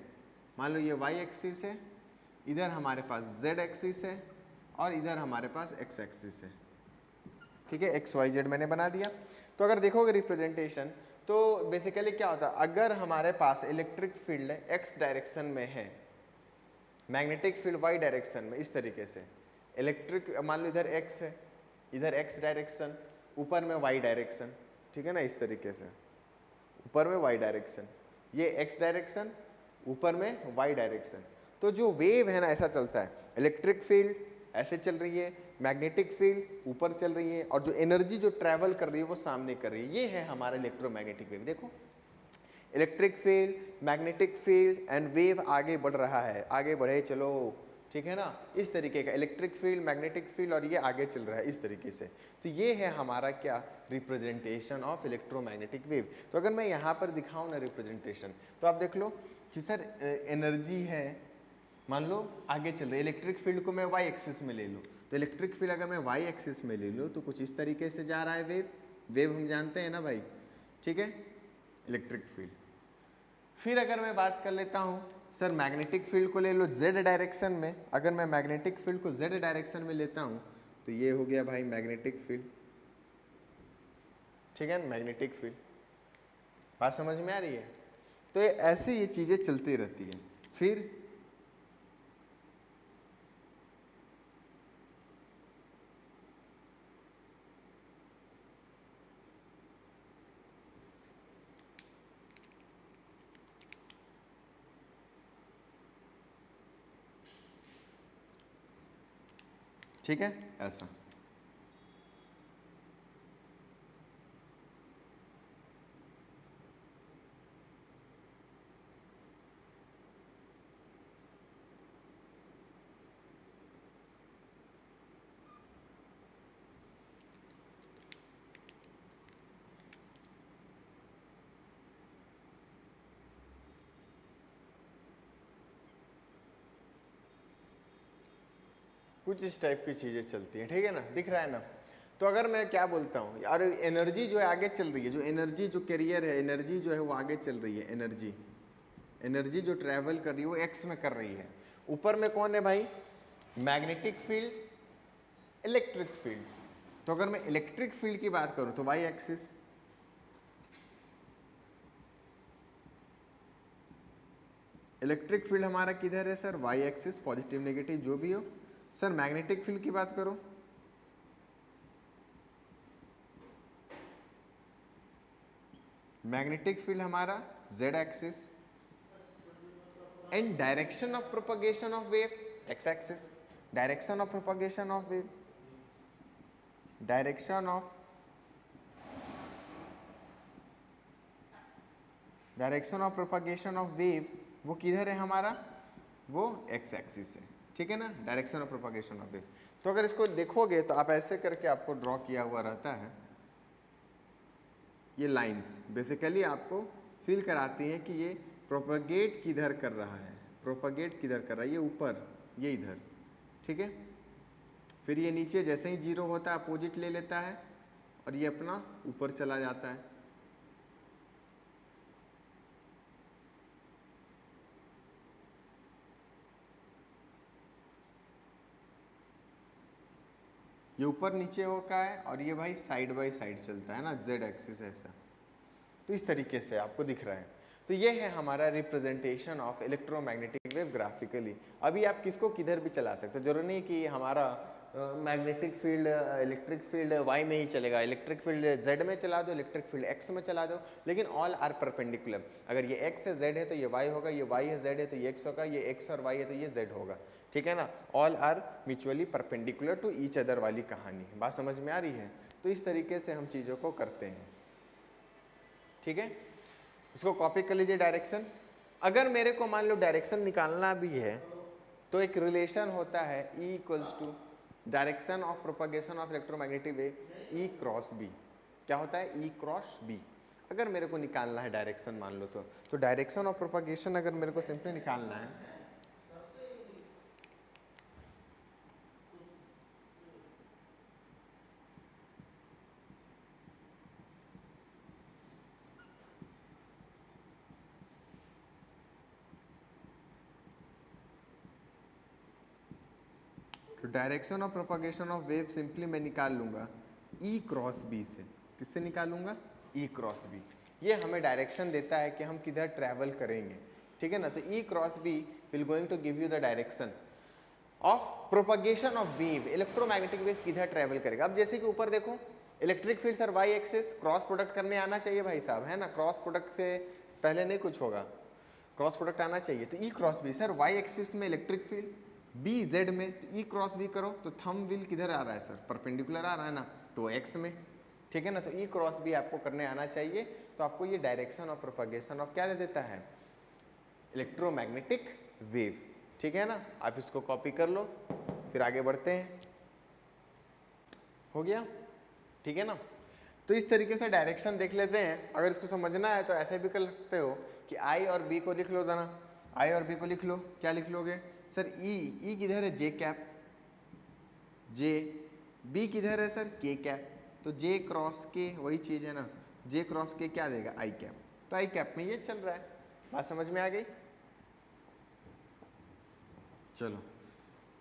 मान लो ये वाई एक्सिस है, इधर हमारे पास जेड एक्सिस है और इधर हमारे पास एक्स एक्सिस है, ठीक है। एक्स वाई जेड मैंने बना दिया। तो अगर देखोगे रिप्रेजेंटेशन, तो बेसिकली क्या होता है, अगर हमारे पास इलेक्ट्रिक फील्ड एक्स डायरेक्शन में है, मैग्नेटिक फील्ड वाई डायरेक्शन में, इस तरीके से इलेक्ट्रिक, मान लो इधर एक्स है, इधर एक्स डायरेक्शन, ऊपर में वाई डायरेक्शन, ठीक है ना, इस तरीके से ऊपर में वाई डायरेक्शन, ये एक्स डायरेक्शन, ऊपर में वाई डायरेक्शन। तो जो वेव है ना ऐसा चलता है, इलेक्ट्रिक फील्ड ऐसे चल रही है, मैग्नेटिक फील्ड ऊपर चल रही है, और जो एनर्जी जो ट्रैवल कर रही है वो सामने कर रही है। ये है हमारा इलेक्ट्रोमैग्नेटिक वेव। देखो electric field, magnetic field and wave आगे बढ़ रहा है, आगे बढ़े चलो, ठीक है ना, इस तरीके का इलेक्ट्रिक फील्ड, मैग्नेटिक फील्ड, और ये आगे चल रहा है इस तरीके से। तो ये है हमारा क्या, रिप्रेजेंटेशन ऑफ इलेक्ट्रोमैग्नेटिक वेव। तो अगर मैं यहाँ पर दिखाऊँ ना रिप्रेजेंटेशन, तो आप देख लो कि सर एनर्जी है, मान लो आगे चल रही है, इलेक्ट्रिक फील्ड को मैं वाई एक्सिस में ले लूँ, तो इलेक्ट्रिक फील्ड अगर मैं वाई एक्सिस में ले लूँ तो कुछ इस तरीके से जा रहा है वेव हम जानते हैं ना भाई, ठीक है, इलेक्ट्रिक फील्ड। फिर अगर मैं बात कर लेता हूँ सर मैग्नेटिक फील्ड को ले लो जेड डायरेक्शन में, अगर मैं मैग्नेटिक फील्ड को जेड डायरेक्शन में लेता हूँ तो ये हो गया भाई मैग्नेटिक फील्ड, ठीक है, मैग्नेटिक फील्ड। बात समझ में आ रही है? तो ऐसे ये चीज़ें चलती रहती है। फिर ठीक है ऐसा। कुछ इस टाइप की चीज़ें चलती हैं, ठीक है ना, दिख रहा है ना। तो अगर मैं क्या बोलता हूँ यार, एनर्जी जो है आगे चल रही है, जो एनर्जी जो कैरियर है, एनर्जी जो है वो आगे चल रही है, एनर्जी जो ट्रैवल कर रही है वो एक्स में कर रही है, ऊपर में कौन है भाई? Magnetic field, electric field. तो अगर मैं इलेक्ट्रिक फील्ड की बात करूं तो वाई एक्सिस, इलेक्ट्रिक फील्ड हमारा किधर है sir? Y axis, positive negative जो भी हो। सर मैग्नेटिक फील्ड की बात करो, मैग्नेटिक फील्ड हमारा z axis, and direction of propagation of wave x axis. Direction of propagation of wave, direction of propagation of wave वो किधर है हमारा? वो x एक्सिस है, ठीक है ना, direction of propagation of wave. तो अगर इसको देखोगे तो आप ऐसे करके आपको ड्रॉ किया हुआ रहता है, ये लाइंस बेसिकली आपको फील कराती हैं कि ये प्रोपगेट किधर कर रहा है, प्रोपगेट किधर कर रहा है, ये ऊपर, ये इधर, ठीक है। फिर ये नीचे जैसे ही जीरो होता है अपोजिट ले लेता है और ये अपना ऊपर चला जाता है। ये ऊपर नीचे होता है और ये भाई साइड बाय साइड चलता है ना, z एक्सिस ऐसा। तो इस तरीके से आपको दिख रहा है। तो ये है हमारा representation of electromagnetic wave graphically. अभी आप किसको किधर भी चला सकते हो, जरूरी नहीं कि हमारा magnetic field electric field y में ही चलेगा, इलेक्ट्रिक फील्ड z में चला दो, इलेक्ट्रिक फील्ड x में चला दो, लेकिन ऑल आर परपेंडिकुलर। अगर ये x है z है तो ये y होगा, ये y है z है तो ये x होगा, ये x और y है तो ये z होगा, ठीक है ना। All are mutually perpendicular to each other वाली कहानी, बात समझ में आ रही है। तो इस तरीके से हम चीज़ों को करते हैं, ठीक है। इसको कॉपी कर लीजिए डायरेक्शन। अगर मेरे को मान लो डायरेक्शन निकालना भी है तो एक रिलेशन होता है E equals to direction of propagation of electromagnetic wave E cross B। क्या होता है? E cross B। अगर मेरे को निकालना है डायरेक्शन मान लो तो डायरेक्शन ऑफ प्रोपगेशन अगर मेरे को सिंपली निकालना है तो direction of propagation of wave simply मैं निकाल लूंगा E क्रॉस B से। किससे निकालूंगा? E cross B। ये हमें डायरेक्शन देता है कि हम किधर ट्रैवल करेंगे, ठीक है ना। तो E cross B will going to give you the direction of propagation of wave, electromagnetic wave किधर ट्रैवल करेगा। अब जैसे कि ऊपर देखो electric field sir Y axis, cross product करने आना चाहिए भाई साहब, है ना। क्रॉस प्रोडक्ट से पहले नहीं कुछ होगा, क्रॉस प्रोडक्ट आना चाहिए। तो E cross B sir Y axis में इलेक्ट्रिक फील्ड, B Z में, तो E क्रॉस B करो तो थंब व्हील किधर आ रहा है सर? परपेंडिकुलर आ रहा है ना, तो X में, ठीक है ना। तो E क्रॉस B आपको करने आना चाहिए। तो आपको ये डायरेक्शन ऑफ प्रोपगेशन ऑफ क्या दे देता है? इलेक्ट्रोमैग्नेटिक वेव, ठीक है ना। आप इसको कॉपी कर लो, फिर आगे बढ़ते हैं। हो गया, ठीक है ना। तो इस तरीके से डायरेक्शन देख लेते हैं। अगर इसको समझना है तो ऐसे भी कर सकते हो कि I और B को लिख लो ना, I और B को लिख लो। क्या लिख लोगे सर? E किधर है? J cap, J। B किधर है सर? K cap. तो J क्रॉस K वही चीज़ है ना, J क्रॉस K क्या देगा? I cap. तो I कैप में ये चल रहा है, बात समझ में आ गई। चलो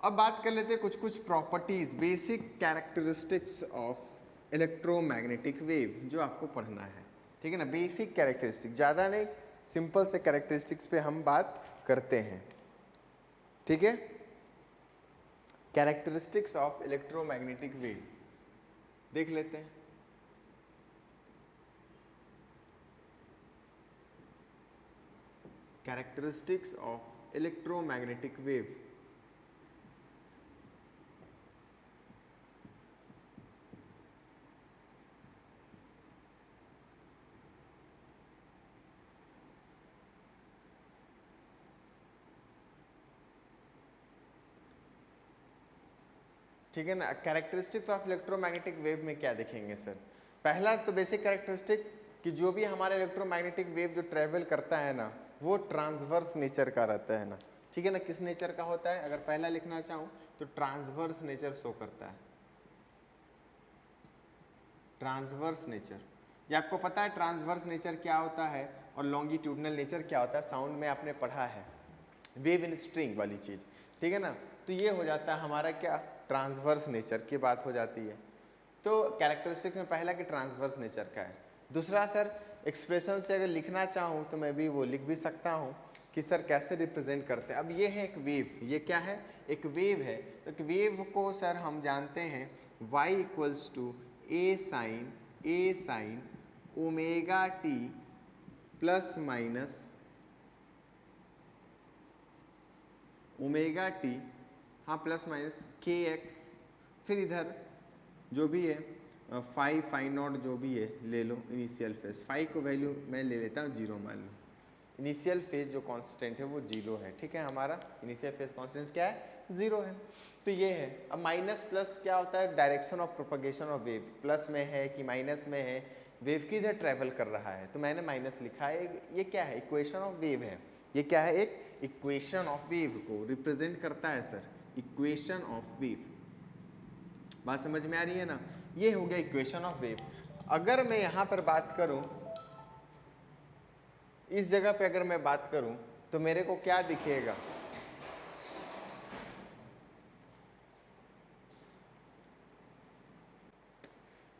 अब बात कर लेते हैं कुछ properties, basic characteristics of electromagnetic wave जो आपको पढ़ना है, ठीक है ना। बेसिक कैरेक्टरिस्टिक, ज़्यादा नहीं, सिंपल से कैरेक्टरिस्टिक्स पे हम बात करते हैं, ठीक है। कैरेक्टरिस्टिक्स ऑफ इलेक्ट्रोमैग्नेटिक वेव देख लेते हैं। Characteristics of electromagnetic wave. ठीक है ना। कैरेक्टरिस्टिक्स ऑफ इलेक्ट्रोमैग्नेटिक वेव में क्या देखेंगे सर? पहला तो बेसिक कैरेक्टरिस्टिक कि जो भी हमारा इलेक्ट्रोमैग्नेटिक वेव जो ट्रेवल करता है ना वो ट्रांसवर्स नेचर का रहता है ना, ठीक है ना। किस नेचर का होता है? अगर पहला लिखना चाहूँ तो ट्रांसवर्स नेचर शो करता है, ट्रांसवर्स नेचर। ये आपको पता है ट्रांसवर्स नेचर क्या होता है और लॉन्गिट्यूडनल नेचर क्या होता है? साउंड में आपने पढ़ा है, वेव इन स्ट्रिंग वाली चीज़। ठीक है ना। तो ये हो जाता है हमारा क्या, ट्रांसवर्स नेचर की बात हो जाती है। तो कैरेक्टरिस्टिक्स में पहला कि ट्रांसवर्स नेचर का है। दूसरा सर एक्सप्रेशन से अगर लिखना चाहूँ तो मैं भी वो लिख भी सकता हूँ कि सर कैसे रिप्रेजेंट करते हैं। अब ये है एक वेव, ये क्या है, एक वेव है। तो एक वेव को सर हम जानते हैं y equals to A sine omega T plus minus omega T, हाँ प्लस माइनस के एक्स, फिर इधर जो भी है फाई नॉट जो भी है ले लो इनिशियल फेज। फाई को वैल्यू मैं ले लेता हूँ 0 मान लो। इनिशियल फेज जो कांस्टेंट है वो 0 है, ठीक है। हमारा इनिशियल फेज कांस्टेंट क्या है, 0 है। तो ये है। अब माइनस प्लस क्या होता है, direction of propagation of wave. Plus में है कि माइनस में है, वेव किधर ट्रेवल कर रहा है, तो मैंने माइनस लिखा है। ये क्या है, इक्वेशन ऑफ वेव है। ये क्या है, एक इक्वेशन ऑफ वेव को रिप्रेजेंट करता है सर, इक्वेशन ऑफ वेव। बात समझ में आ रही है ना। ये हो गया इक्वेशन ऑफ वेव। अगर मैं यहां पर बात करूं, इस जगह पे अगर मैं बात करूं तो मेरे को क्या दिखेगा,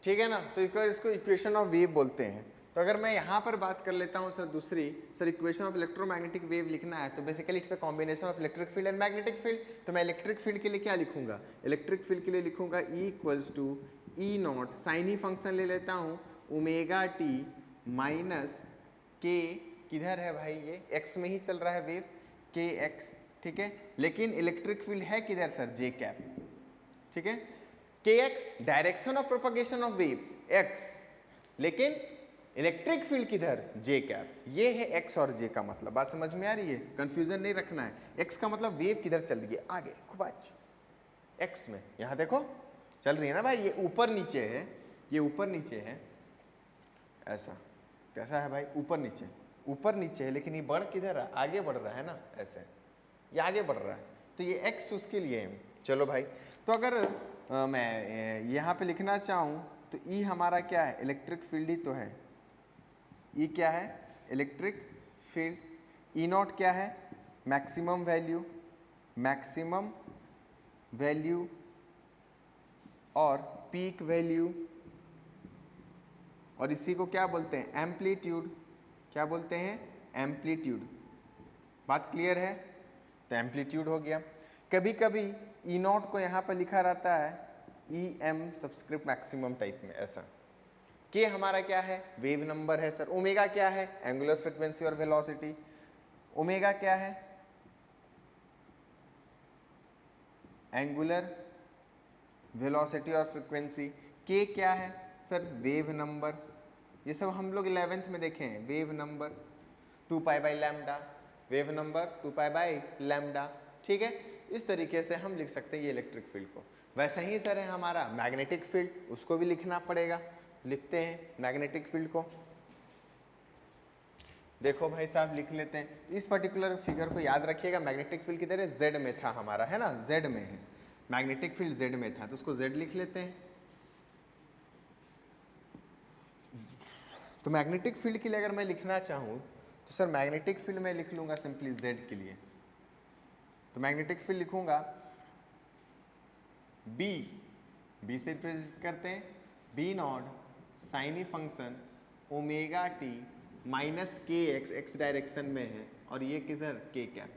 ठीक है ना। तो इसको इक्वेशन ऑफ वेव बोलते हैं। तो अगर मैं यहाँ पर बात कर लेता हूँ सर दूसरी, sir equation of electromagnetic wave लिखना है तो basically it's a combination of electric field and magnetic field. तो मैं इलेक्ट्रिक फील्ड के लिए क्या लिखूंगा, इलेक्ट्रिक फील्ड के लिए लिखूंगा E equals to E naught, sine ही फंक्शन ले लेता हूँ, ओमेगा टी माइनस के, किधर है भाई, ये एक्स में ही चल रहा है वेव, के एक्स, ठीक है। लेकिन इलेक्ट्रिक फील्ड है किधर सर, जे कैप, ठीक है। के x direction of propagation of wave x, लेकिन इलेक्ट्रिक फील्ड किधर, जे कैप। ये है एक्स और जे का मतलब। बात समझ में आ रही है, कंफ्यूजन नहीं रखना है। एक्स का मतलब वेव किधर चल रही है, आगे खूब आज एक्स में, यहां देखो चल रही है ना भाई, ये ऊपर नीचे है, ये ऊपर नीचे है, ऐसा कैसा है भाई, ऊपर नीचे है, लेकिन ये बढ़ किधर है, आगे बढ़ रहा है ना, ऐसे ये आगे बढ़ रहा है। तो ये एक्स उसके लिए है। चलो भाई, तो अगर मैं यहाँ पे लिखना चाहूँ तो ई हमारा क्या है, इलेक्ट्रिक फील्ड ही तो है। ई क्या है, इलेक्ट्रिक फील्ड। ई नॉट क्या है, मैक्सिमम वैल्यू और पीक वैल्यू, और इसी को क्या बोलते हैं, एम्पलीट्यूड। क्या बोलते हैं, एम्पलीट्यूड। बात क्लियर है। तो एम्पलीट्यूड हो गया। कभी कभी ई नॉट को यहाँ पर लिखा रहता है E M subscript maximum type में, ऐसा। के हमारा क्या है, वेव नंबर है सर। ओमेगा क्या है, एंगुलर फ्रीक्वेंसी और वेलोसिटी। ओमेगा क्या है, एंगुलर वेलोसिटी और फ्रीक्वेंसी। के क्या है सर, वेव नंबर। ये सब हम लोग 11th में देखे हैं, wave number 2 pi by lambda, wave number 2 pi by lambda, ठीक है। इस तरीके से हम लिख सकते हैं ये इलेक्ट्रिक फील्ड को। वैसा ही सर है हमारा मैग्नेटिक फील्ड, उसको भी लिखना पड़ेगा। लिखते हैं मैग्नेटिक फील्ड को, देखो भाई साहब लिख लेते हैं। इस पर्टिकुलर फिगर को याद रखिएगा, मैग्नेटिक फील्ड किधर है, जेड में था हमारा, है ना, जेड में है मैग्नेटिक फील्ड, जेड में था, तो उसको जेड लिख लेते हैं। तो मैग्नेटिक फील्ड के लिए अगर मैं लिखना चाहूँ तो सर मैग्नेटिक फील्ड में लिख लूंगा सिंपली जेड के लिए। तो मैग्नेटिक फील्ड लिखूंगा बी से रिप्रेजेंट करते हैं, B naught sine function omega T minus K X, X direction में है, और ये किधर, के कैप,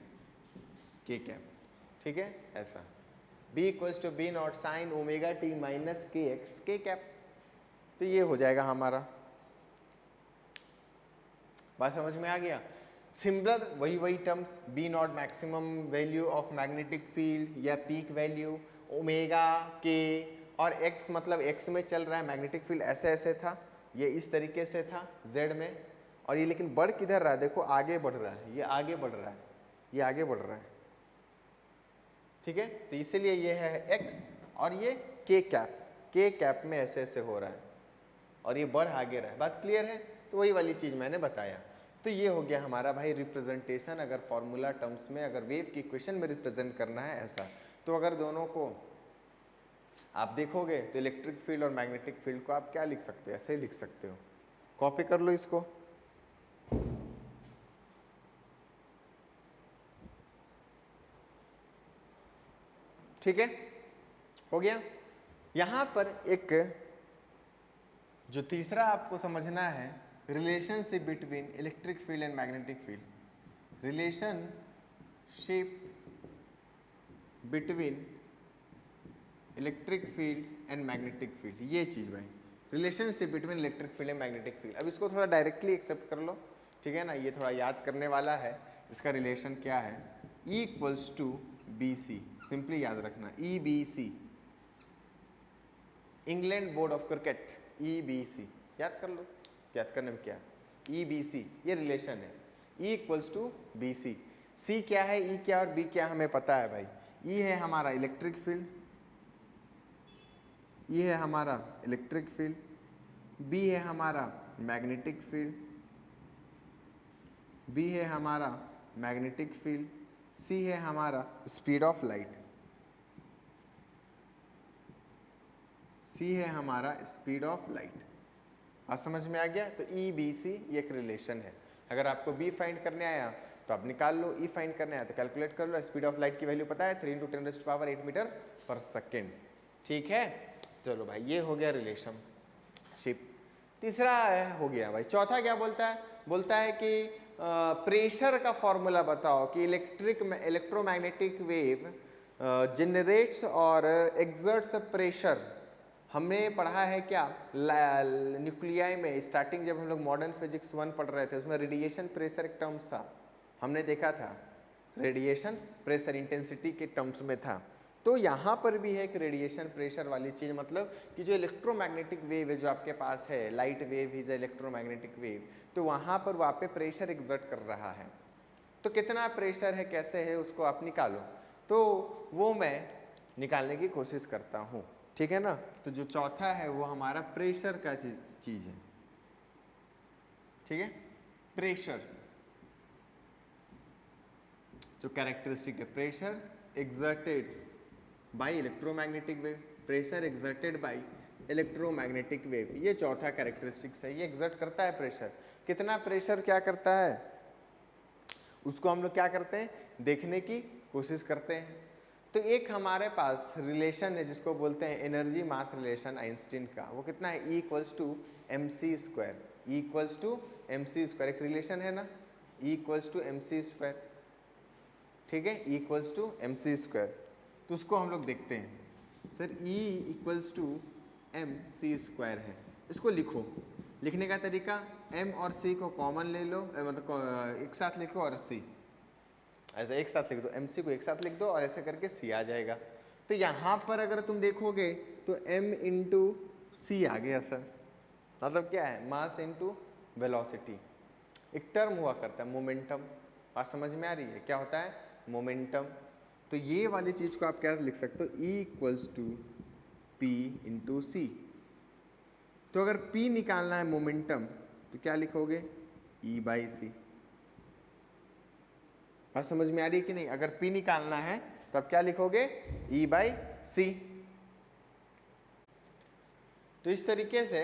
ठीक है, ऐसा। B equals to B naught sine omega T minus K X, K cap. तो ये हो जाएगा हमारा। बात समझ में आ गया। सिमिलर वही terms, B naught maximum value of magnetic field या पीक वैल्यू, ओमेगा के, और एक्स मतलब एक्स में चल रहा है मैग्नेटिक फील्ड, ऐसे था, ये इस तरीके से था जेड में, और ये लेकिन बढ़ किधर रहा है, देखो आगे बढ़ रहा है, ये आगे बढ़ रहा है, ये आगे बढ़ रहा है, ठीक है। तो इसीलिए ये है एक्स, और ये के कैप में ऐसे हो रहा है, और ये बढ़ आगे रहा है। बात क्लियर है। तो वही वाली चीज़ मैंने बताया। तो ये हो गया हमारा भाई रिप्रेजेंटेशन, अगर फॉर्मूला टर्म्स में, अगर वेव की इक्वेशन में रिप्रेजेंट करना है ऐसा। तो अगर दोनों को आप देखोगे तो इलेक्ट्रिक फील्ड और मैग्नेटिक फील्ड को आप क्या लिख सकते हो, ऐसे ही लिख सकते हो। कॉपी कर लो इसको। ठीक है, हो गया। यहाँ पर एक जो तीसरा आपको समझना है, relationship between electric field and magnetic field. Relationship between electric field and magnetic field, ये चीज़ भाई, relationship between electric field and magnetic field. अब इसको थोड़ा डायरेक्टली एक्सेप्ट कर लो, ठीक है ना, ये थोड़ा याद करने वाला है। इसका रिलेशन क्या है, E equals to B C, simply याद रखना EBC, England board of cricket, EBC याद कर लो, याद करने में क्या, EBC ये रिलेशन है, E equals to B C. C क्या है, E क्या और B क्या हमें पता है भाई। E है हमारा इलेक्ट्रिक फील्ड, E है हमारा इलेक्ट्रिक फील्ड, B है हमारा मैग्नेटिक फील्ड, B है हमारा मैग्नेटिक फील्ड, C है हमारा स्पीड ऑफ लाइट, C है हमारा स्पीड ऑफ लाइट। आज समझ में आ गया। तो EBC ये एक रिलेशन है। अगर आपको B फाइंड करने आया तो आप निकाल लो, E फाइंड करने आया तो कैलकुलेट कर लो। स्पीड ऑफ लाइट की वैल्यू पता है 3 × 10⁸ मीटर पर सेकेंड, ठीक है। चलो भाई, ये हो गया रिलेशनशिप। तीसरा हो गया भाई, चौथा क्या बोलता है, बोलता है कि प्रेशर का फॉर्मूला बताओ कि इलेक्ट्रोमैग्नेटिक वेव जनरेट्स और एक्सर्ट्स प्रेशर। हमने पढ़ा है क्या न्यूक्लियाई में, स्टार्टिंग जब हम लोग मॉडर्न फिजिक्स 1 पढ़ रहे थे, उसमें रेडिएशन प्रेशर एक टर्म्स था, हमने देखा था, रेडिएशन प्रेशर इंटेंसिटी के टर्म्स में था। तो यहाँ पर भी है एक रेडिएशन प्रेशर वाली चीज़, मतलब कि जो इलेक्ट्रोमैग्नेटिक वेव है जो आपके पास है, light wave is electromagnetic wave, तो वहाँ पर वहाँ पे प्रेशर एग्जर्ट कर रहा है। तो कितना प्रेशर है, कैसे है, उसको आप निकालो। तो वो मैं निकालने की कोशिश करता हूँ, ठीक है ना। तो जो चौथा है वो हमारा प्रेशर का चीज़ है, ठीक है। प्रेशर जो कैरेक्टरिस्टिक है, pressure exerted by electromagnetic wave, pressure exerted by electromagnetic wave, ये चौथा कैरेक्टरिस्टिक्स है। ये एक्सर्ट करता है प्रेशर, कितना प्रेशर क्या करता है उसको हम लोग क्या करते हैं, देखने की कोशिश करते हैं। तो एक हमारे पास रिलेशन है जिसको बोलते हैं एनर्जी मास रिलेशन आइंस्टीन का, वो कितना है, E equals to MC square, E equals to MC square, एक रिलेशन है ना, E equals to MC square, ठीक है, E equals to MC square. तो उसको हम लोग देखते हैं, sir E equals to MC square है, इसको लिखो। लिखने का तरीका, M और C को कॉमन ले लो, मतलब एक साथ लिखो और C ऐसा एक साथ लिख दो, MC को एक साथ लिख दो और ऐसे करके C आ जाएगा। तो यहाँ पर अगर तुम देखोगे तो M इंटू C आ गया सर, मतलब क्या है, मास इंटू वेलोसिटी। एक टर्म हुआ करता है मोमेंटम, बात समझ में आ रही है, क्या होता है मोमेंटम। तो ये वाली चीज़ को आप क्या लिख सकते हो, E equals to P into C। तो अगर P निकालना है मोमेंटम तो क्या लिखोगे, E बाई C। बात समझ में आ रही है कि नहीं, अगर P निकालना है तो आप क्या लिखोगे, E बाई C। तो इस तरीके से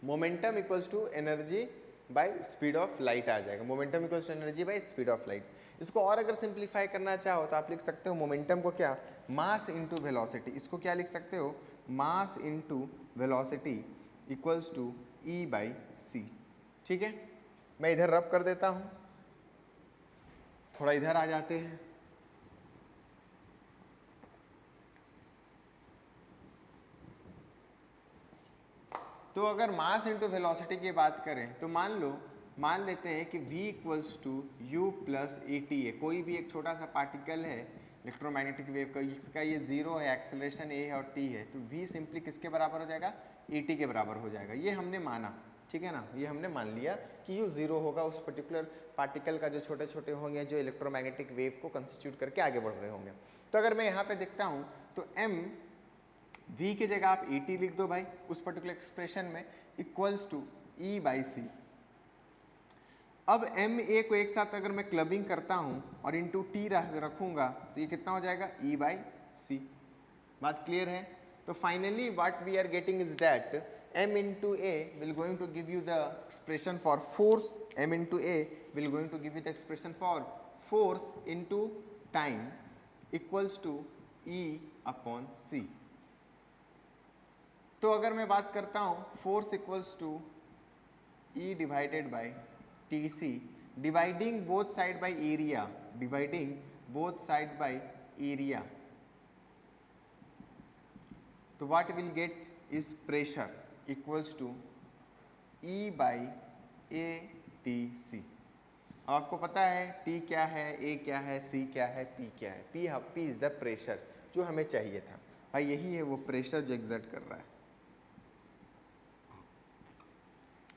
momentum equals to energy by speed of light आ जाएगा, momentum equals to energy by speed of light. इसको और अगर सिंप्लीफाई करना चाहो तो आप लिख सकते हो मोमेंटम को क्या, मास इंटू वेलोसिटी। इसको क्या लिख सकते हो, mass into velocity equals to E by C, ठीक है। मैं इधर रब कर देता हूँ, थोड़ा इधर आ जाते हैं। तो अगर मास इंटू वेलोसिटी की बात करें तो मान लेते हैं कि V equals to U plus AT है, कोई भी एक छोटा सा पार्टिकल है इलेक्ट्रोमैग्नेटिक वेव का, इसका ये 0 है, एक्सेलरेशन A है और T है, तो V सिंपली किसके बराबर हो जाएगा, AT के बराबर हो जाएगा। ये हमने माना, ठीक है ना, ये हमने मान लिया कि U 0 होगा उस पर्टिकुलर पार्टिकल का जो छोटे छोटे होंगे, जो इलेक्ट्रोमैग्नेटिक वेव को कंस्टिट्यूट करके आगे बढ़ रहे होंगे। तो अगर मैं यहाँ पे देखता हूँ तो M V की जगह आप AT लिख दो भाई उस पर्टिकुलर एक्सप्रेशन में, equals to E by C। अब MA को एक साथ अगर मैं क्लबिंग करता हूँ और इंटू T रखूँगा तो ये कितना हो जाएगा, E बाई C। बात क्लियर है। तो finally what we are getting is that M into A will going to give you the expression for force, M into A will going to give you the expression for force into time equals to E/c। तो अगर मैं बात करता हूँ force equals to E divided by TC, dividing both side by area, dividing both side by area, तो what will get is pressure equals to E by ATC। आपको पता है T क्या है, A क्या है, C क्या है, P क्या है। P इज द प्रेशर जो हमें चाहिए था भाई, यही है वो प्रेशर जो एग्जर्ट कर रहा है।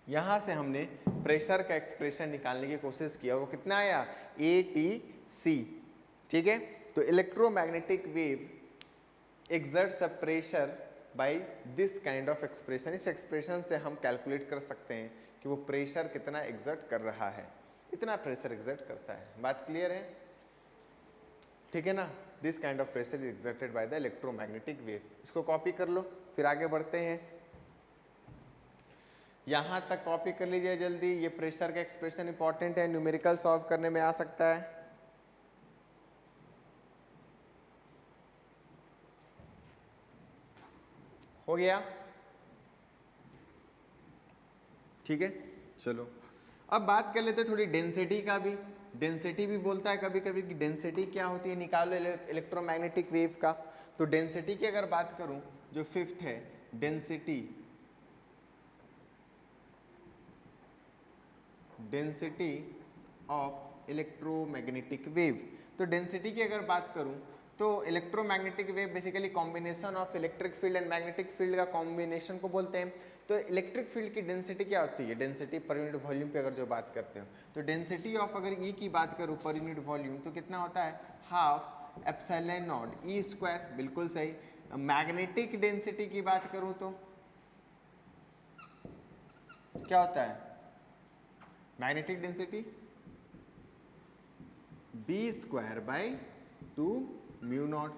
यहाँ से हमने प्रेशर का एक्सप्रेशन निकालने की कोशिश किया, वो कितना आया ATC, ठीक है। तो electromagnetic wave exerts a pressure by this kind of expression. इस एक्सप्रेशन से हम कैलकुलेट कर सकते हैं कि वो प्रेशर कितना एक्सर्ट कर रहा है, इतना प्रेशर एक्सर्ट करता है। बात क्लियर है, ठीक है ना। This kind of pressure is exerted by the electromagnetic wave. इसको कॉपी कर लो, फिर आगे बढ़ते हैं। यहां तक कॉपी कर लीजिए जल्दी, ये प्रेशर का एक्सप्रेशन इंपॉर्टेंट है, न्यूमेरिकल सॉल्व करने में आ सकता है। हो गया, ठीक है। चलो अब बात कर लेते हैं थोड़ी डेंसिटी का भी। डेंसिटी भी बोलता है कभी कभी कि डेंसिटी क्या होती है, निकालो इलेक्ट्रोमैग्नेटिक वेव का। तो डेंसिटी की अगर बात करूं, जो फिफ्थ है density, density of electromagnetic wave. तो डेंसिटी की अगर बात करूं तो electromagnetic wave basically combination of electric field and magnetic field का कॉम्बिनेशन को बोलते हैं। तो इलेक्ट्रिक फील्ड की डेंसिटी क्या होती है, डेंसिटी पर यूनिट वॉल्यूम पे अगर जो बात करते हो, तो डेंसिटी ऑफ अगर E की बात करूं पर यूनिट वॉल्यूम तो कितना होता है, half epsilon not E square, बिल्कुल सही। मैग्नेटिक डेंसिटी की बात करूं तो क्या होता है, magnetic density B square by 2 mu naught.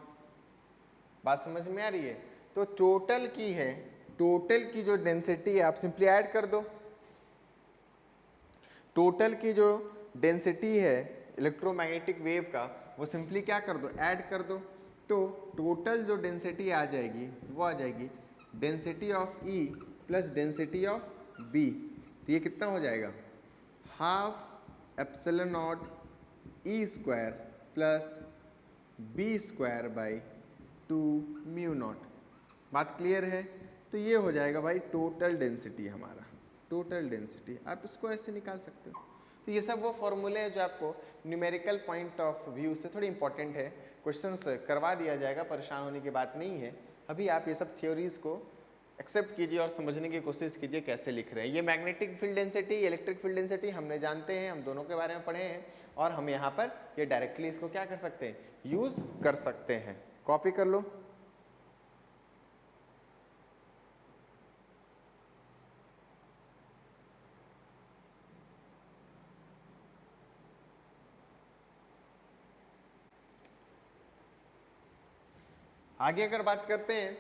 बात समझ में आ रही है। तो टोटल की है, टोटल की जो डेंसिटी है आप सिंपली ऐड कर दो। टोटल की जो डेंसिटी है इलेक्ट्रोमैग्नेटिक वेव का वो सिंपली क्या कर दो, ऐड कर दो। तो टोटल जो डेंसिटी आ जाएगी वो आ जाएगी density of E plus density of B। तो ये कितना हो जाएगा, half epsilon not E square plus B square by 2 mu naught. बात क्लियर है। तो ये हो जाएगा भाई टोटल डेंसिटी हमारा, टोटल डेंसिटी। आप इसको ऐसे निकाल सकते हो। तो ये सब वो फॉर्मूले हैं जो आपको न्यूमेरिकल पॉइंट ऑफ व्यू से थोड़ी इंपॉर्टेंट है, क्वेश्चंस करवा दिया जाएगा, परेशान होने की बात नहीं है। अभी आप ये सब थ्योरीज को एक्सेप्ट कीजिए और समझने की कोशिश कीजिए कैसे लिख रहे हैं। ये magnetic field density, electric field density हमने जानते हैं, हम दोनों के बारे में पढ़े हैं, और हम यहाँ पर ये डायरेक्टली इसको क्या कर सकते हैं, यूज कर सकते हैं। कॉपी कर लो। आगे अगर बात करते हैं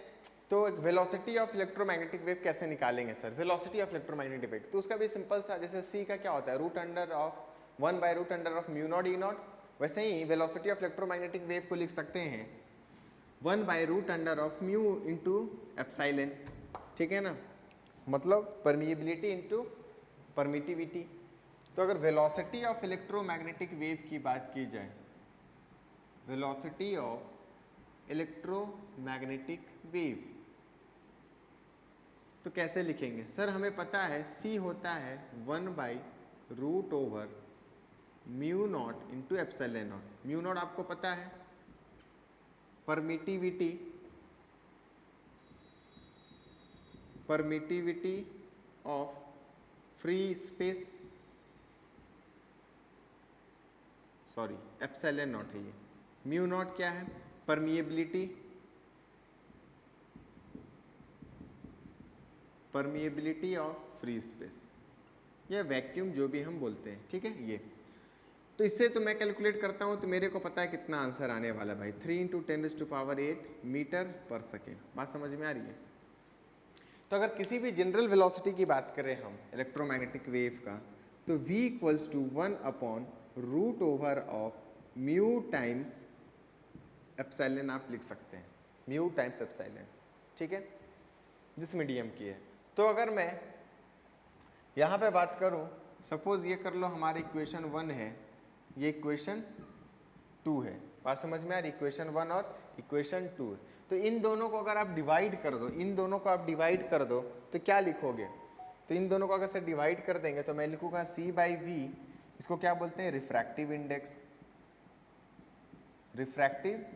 तो वेलोसिटी ऑफ इलेक्ट्रोमैग्नेटिक वेव कैसे निकालेंगे sir, velocity of electromagnetic wave. तो उसका भी सिंपल सा, जैसे C का क्या होता है, root under of 1 by root under of mu naught E naught, वैसे ही वेलोसिटी ऑफ इलेक्ट्रोमैग्नेटिक वेव को लिख सकते हैं 1 by root under of mu into epsilon, ठीक है ना, मतलब परमिएबिलिटी इंटू परमिटिविटी। तो अगर वेलोसिटी ऑफ इलेक्ट्रोमैग्नेटिक वेव की बात की जाए, वेलोसिटी ऑफ इलेक्ट्रोमैग्नेटिक वेव, तो कैसे लिखेंगे सर, हमें पता है C होता है 1 by root over mu naught into epsilon naught. Mu naught आपको पता है, permittivity, permittivity of free space, sorry epsilon naught है ये। म्यू नॉट क्या है, permeability, permeability of free space, या वैक्यूम जो भी हम बोलते हैं, ठीक है ये। तो इससे तो मैं कैलकुलेट करता हूं तो मेरे को पता है कितना आंसर आने वाला भाई, 3 × 10⁸ मीटर पर सेकेंड। बात समझ में आ रही है। तो अगर किसी भी जनरल वेलोसिटी की बात करें हम इलेक्ट्रोमैग्नेटिक वेव का, तो v इक्वल्स टू 1 upon root over of mu times epsilon आप लिख सकते हैं, म्यू टाइम्स एप्सिलॉन, ठीक है, जिस मीडियम की है। तो अगर मैं यहाँ पे बात करूँ, सपोज ये कर लो हमारी इक्वेशन 1 है, ये इक्वेशन 2 है, बात समझ में आ रही, इक्वेशन 1 और इक्वेशन 2। तो इन दोनों को अगर आप डिवाइड कर दो, इन दोनों को आप डिवाइड कर दो तो क्या लिखोगे? तो इन दोनों को अगर से डिवाइड कर देंगे तो मैं लिखूंगा C/V, इसको क्या बोलते हैं? Refractive index. रिफ्रैक्टिव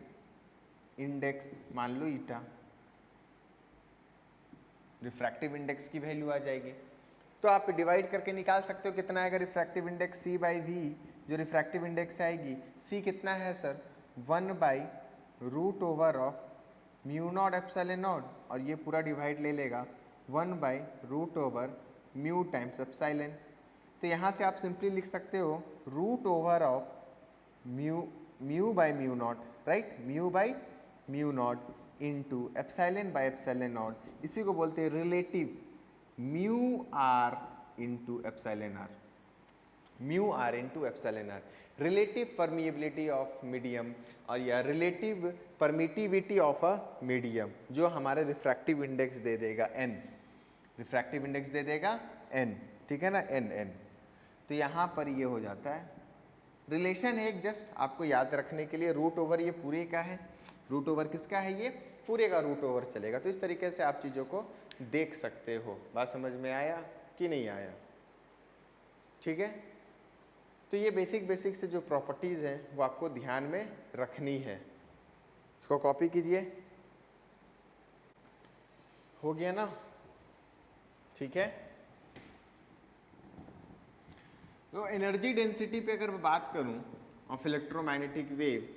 इंडेक्स मान लो ईटा, रिफ्रैक्टिव इंडेक्स की वैल्यू आ जाएगी। तो आप डिवाइड करके निकाल सकते हो कितना आएगा रिफ्रैक्टिव इंडेक्स, C/V जो रिफ्रैक्टिव इंडेक्स आएगी, C कितना है सर? 1/√ओवर म्यू नॉट एप्सिलॉन नॉट, और ये पूरा डिवाइड ले लेगा 1/√ओवर म्यू टाइम्स एप्सिलॉन। तो यहाँ से आप सिंपली लिख सकते हो √ओवर mu by mu naught, right, mu by mu naught into epsilon by epsilon naught. इसी को बोलते हैं relative mu R into epsilon R, mu R into epsilon R, relative permeability of medium और या relative permittivity of a medium, जो हमारे refractive index दे देगा n, refractive index दे देगा n, ठीक है ना, n। तो यहाँ पर ये हो जाता है रिलेशन है एक, जस्ट आपको याद रखने के लिए, रूट ओवर ये पूरे का है, रूट ओवर किसका है? ये पूरे का रूट ओवर चलेगा। तो इस तरीके से आप चीज़ों को देख सकते हो। बात समझ में आया कि नहीं आया? ठीक है, तो ये बेसिक से जो प्रॉपर्टीज़ हैं वो आपको ध्यान में रखनी है। इसको कॉपी कीजिए, हो गया ना, ठीक है। तो एनर्जी डेंसिटी पे अगर मैं बात करूं ऑफ इलेक्ट्रोमैग्नेटिक वेव,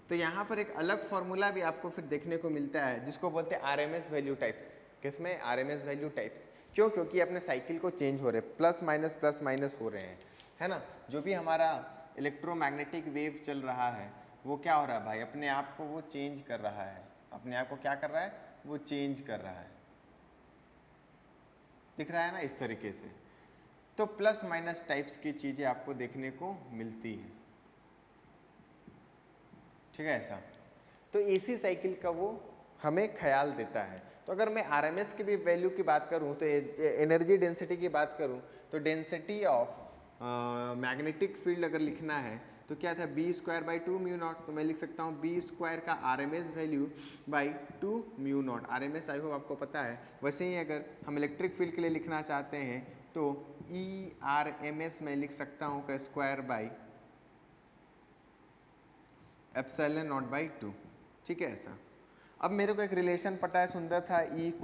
तो यहाँ पर एक अलग फॉर्मूला भी आपको फिर देखने को मिलता है जिसको बोलते हैं आरएमएस वैल्यू टाइप्स। किसमें? RMS value types. क्यों? क्योंकि अपने साइकिल को चेंज हो रहे, प्लस माइनस हो रहे हैं, है ना। जो भी हमारा इलेक्ट्रोमैग्नेटिक वेव चल रहा है वो क्या हो रहा है भाई? अपने आप को वो चेंज कर रहा है, अपने आप को क्या कर रहा है? वो चेंज कर रहा है, दिख रहा है ना, इस तरीके से। तो प्लस माइनस टाइप्स की चीज़ें आपको देखने को मिलती हैं, ठीक है, ऐसा। तो एसी साइकिल का वो हमें ख्याल देता है। तो अगर मैं आरएमएस की भी वैल्यू की बात करूं, तो एनर्जी डेंसिटी की बात करूं, तो डेंसिटी ऑफ मैग्नेटिक फील्ड अगर लिखना है तो क्या था? b²/2 mu naught. तो मैं लिख सकता हूँ b² का RMS value by 2 mu naught. RMS I hope आपको पता है। वैसे ही अगर हम इलेक्ट्रिक फील्ड के लिए लिखना चाहते हैं तो ERMS में लिख सकता हूँ का square by epsilon not by 2, ठीक है, ऐसा। अब मेरे को एक रिलेशन पता है, सुंदर था, E =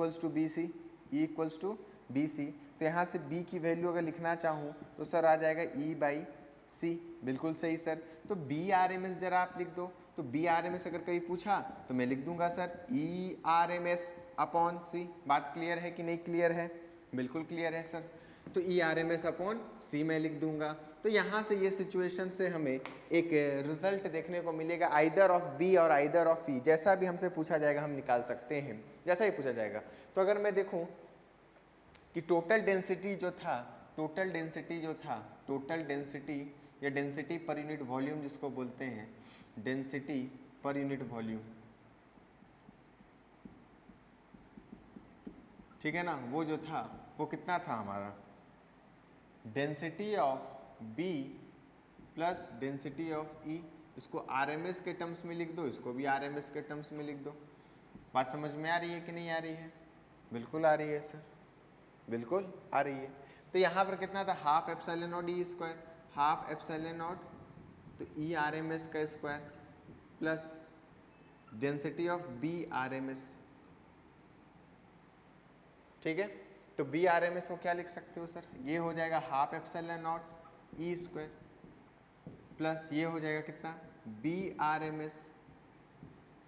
BC। तो यहाँ से B की वैल्यू अगर लिखना चाहूँ तो सर आ जाएगा E/C, बिल्कुल सही सर। तो BRMS जरा आप लिख दो। तो BRMS अगर कहीं पूछा तो मैं लिख दूंगा सर ERMS/C। बात क्लियर है कि नहीं क्लियर है? बिल्कुल क्लियर है सर। तो ERMS/C मैं लिख दूंगा। तो यहाँ से ये सिचुएशन से हमें एक रिजल्ट देखने को मिलेगा, आइदर ऑफ B और आइदर ऑफ E, जैसा भी हमसे पूछा जाएगा हम निकाल सकते हैं, जैसा ही पूछा जाएगा। तो अगर मैं देखूँ कि टोटल डेंसिटी या डेंसिटी पर यूनिट वॉल्यूम जिसको बोलते हैं, डेंसिटी पर यूनिट वॉल्यूम, ठीक है ना, वो जो था वो कितना था हमारा? Density of B plus density of E। इसको आरएमएस के टर्म्स में लिख दो, इसको भी आरएमएस के टर्म्स में लिख दो। बात समझ में आ रही है कि नहीं आ रही है? बिल्कुल आ रही है सर, बिल्कुल आ रही है। तो यहाँ पर कितना था? Half epsilon not E², half epsilon naught, तो ERMS का square plus density of BRMS, ठीक है। तो BRMS को क्या लिख सकते हो सर? ये हो जाएगा half epsilon not E² plus ये हो जाएगा कितना? BRMS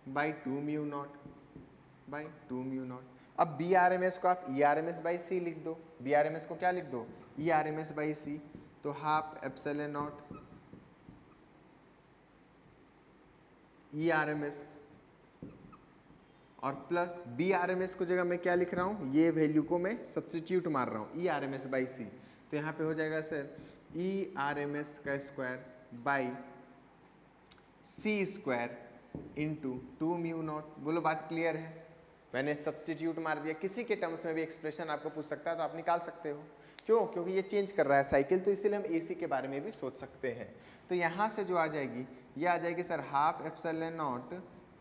by 2 mu naught by 2 mu naught. अब BRMS को आप ERMS/C लिख दो। BRMS को क्या लिख दो? ERMS/C। तो हाफ एप्सिलॉन नॉट ERMS और प्लस BRMS को जगह मैं क्या लिख रहा हूँ? ये वैल्यू को मैं सब्स्टिट्यूट मार रहा हूँ, ERMS/C। तो यहाँ पे हो जाएगा सर ERMS का square by C² into 2 mu naught. बोलो बात क्लियर है? मैंने सब्स्टिट्यूट मार दिया, किसी के टर्म्स में भी एक्सप्रेशन आपको पूछ सकता है तो आप निकाल सकते हो। क्यों? क्योंकि ये चेंज कर रहा है साइकिल, तो इसीलिए हम एसी के बारे में भी सोच सकते हैं। तो यहाँ से जो आ जाएगी, ये आ जाएगी sir half epsilon naught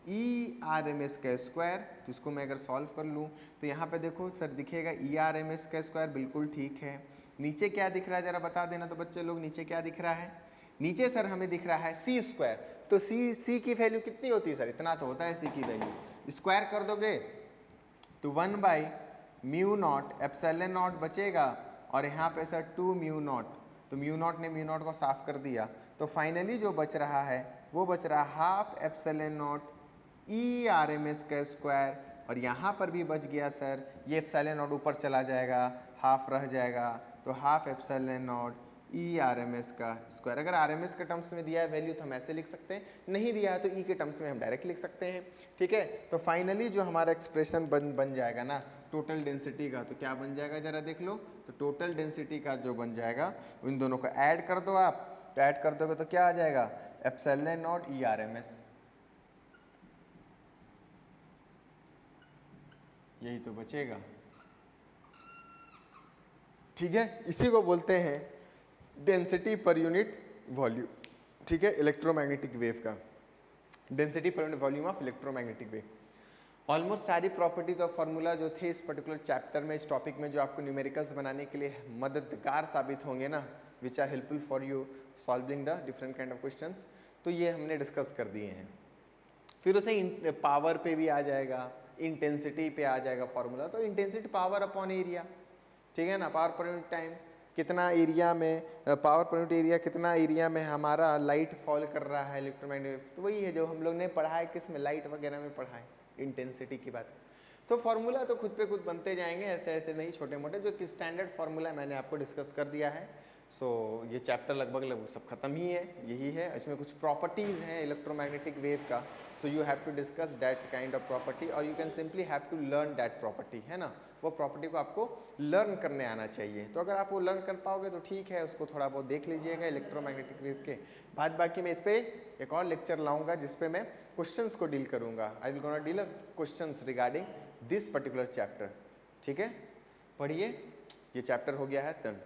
E R M S का स्क्वायर। जिसको मैं अगर सॉल्व कर लूँ तो यहाँ पे देखो सर दिखेगा ई आर एम एस का स्क्वायर, बिल्कुल ठीक है। नीचे क्या दिख रहा है जरा बता देना तो बच्चे लोग, नीचे क्या दिख रहा है? नीचे सर हमें दिख रहा है सी स्क्वायर। तो सी की वैल्यू कितनी होती है सर? इतना तो होता है सी की वैल्यू। स्क्वायर कर दोगे तो 1 by mu naught epsilon not बचेगा, और यहाँ पे सर 2 म्यू नॉट। तो म्यू नॉट ने म्यू नॉट को साफ कर दिया, तो फाइनली जो बच रहा है वो बच रहा है half epsilon naught E R M S का स्क्वायर। और यहाँ पर भी बच गया सर, ये एप्सिलॉन नॉट ऊपर चला जाएगा, हाफ रह जाएगा, तो half epsilon naught E R M S का स्क्वायर। अगर आर एम एस के टर्म्स में दिया है वैल्यू तो हम ऐसे लिख सकते हैं, नहीं दिया है तो ई के टर्म्स में हम डायरेक्ट लिख सकते हैं। ठीक है, तो फाइनली जो हमारा एक्सप्रेशन बन जाएगा ना टोटल डेंसिटी का, तो क्या बन जाएगा जरा देख लो। तो टोटल डेंसिटी का जो बन जाएगा, इन दोनों को ऐड कर दो आप, तो ऐड कर दोगे तो क्या आ जाएगा? Epsilon naught E R M S. यही तो बचेगा। ठीक है, इसी को बोलते हैं डेंसिटी पर यूनिट वॉल्यूम। ठीक है, इलेक्ट्रोमैग्नेटिक वेव का density per unit volume of electromagnetic wave. Almost सारी प्रॉपर्टीज और फार्मूला जो थे इस पर्टिकुलर चैप्टर में, इस टॉपिक में, जो आपको न्यूमेरिकल्स बनाने के लिए मददगार साबित होंगे ना, which are helpful for you solving the different kind of questions, तो ये हमने डिस्कस कर दिए हैं। फिर उसे पावर पे भी आ जाएगा, इंटेंसिटी पे आ जाएगा फॉर्मूला। तो इंटेंसिटी पावर अपॉन एरिया, ठीक है ना, पावर पर यूनिट टाइम, कितना एरिया में पावर पर यूनिट एरिया, कितना एरिया में हमारा लाइट फॉल कर रहा है इलेक्ट्रोमैग्नेटिक। तो वही है जो हम लोग ने पढ़ा है, किस में, लाइट वगैरह में पढ़ा है, इंटेंसिटी की बात। तो फार्मूला तो खुद पे खुद बनते जाएंगे, ऐसे ऐसे नहीं, छोटे मोटे जो कि स्टैंडर्ड फार्मूला मैंने आपको डिस्कस कर दिया है। सो ये चैप्टर लगभग सब खत्म ही है, यही है। इसमें कुछ प्रॉपर्टीज़ हैं इलेक्ट्रोमैग्नेटिक वेव का, so you have to discuss that kind of property, और you can simply have to learn that property, है ना। वो प्रॉपर्टी को आपको लर्न करने आना चाहिए। तो अगर आप वो लर्न कर पाओगे तो ठीक है, उसको थोड़ा बहुत देख लीजिएगा इलेक्ट्रोमैग्नेटिक वेव के बाद। बाकी मैं इस पर एक और लेक्चर लाऊंगा जिसपे मैं क्वेश्चंस को डील करूंगा। I will gonna deal questions regarding this particular chapter. ठीक है, पढ़िए, ये चैप्टर हो गया है 10।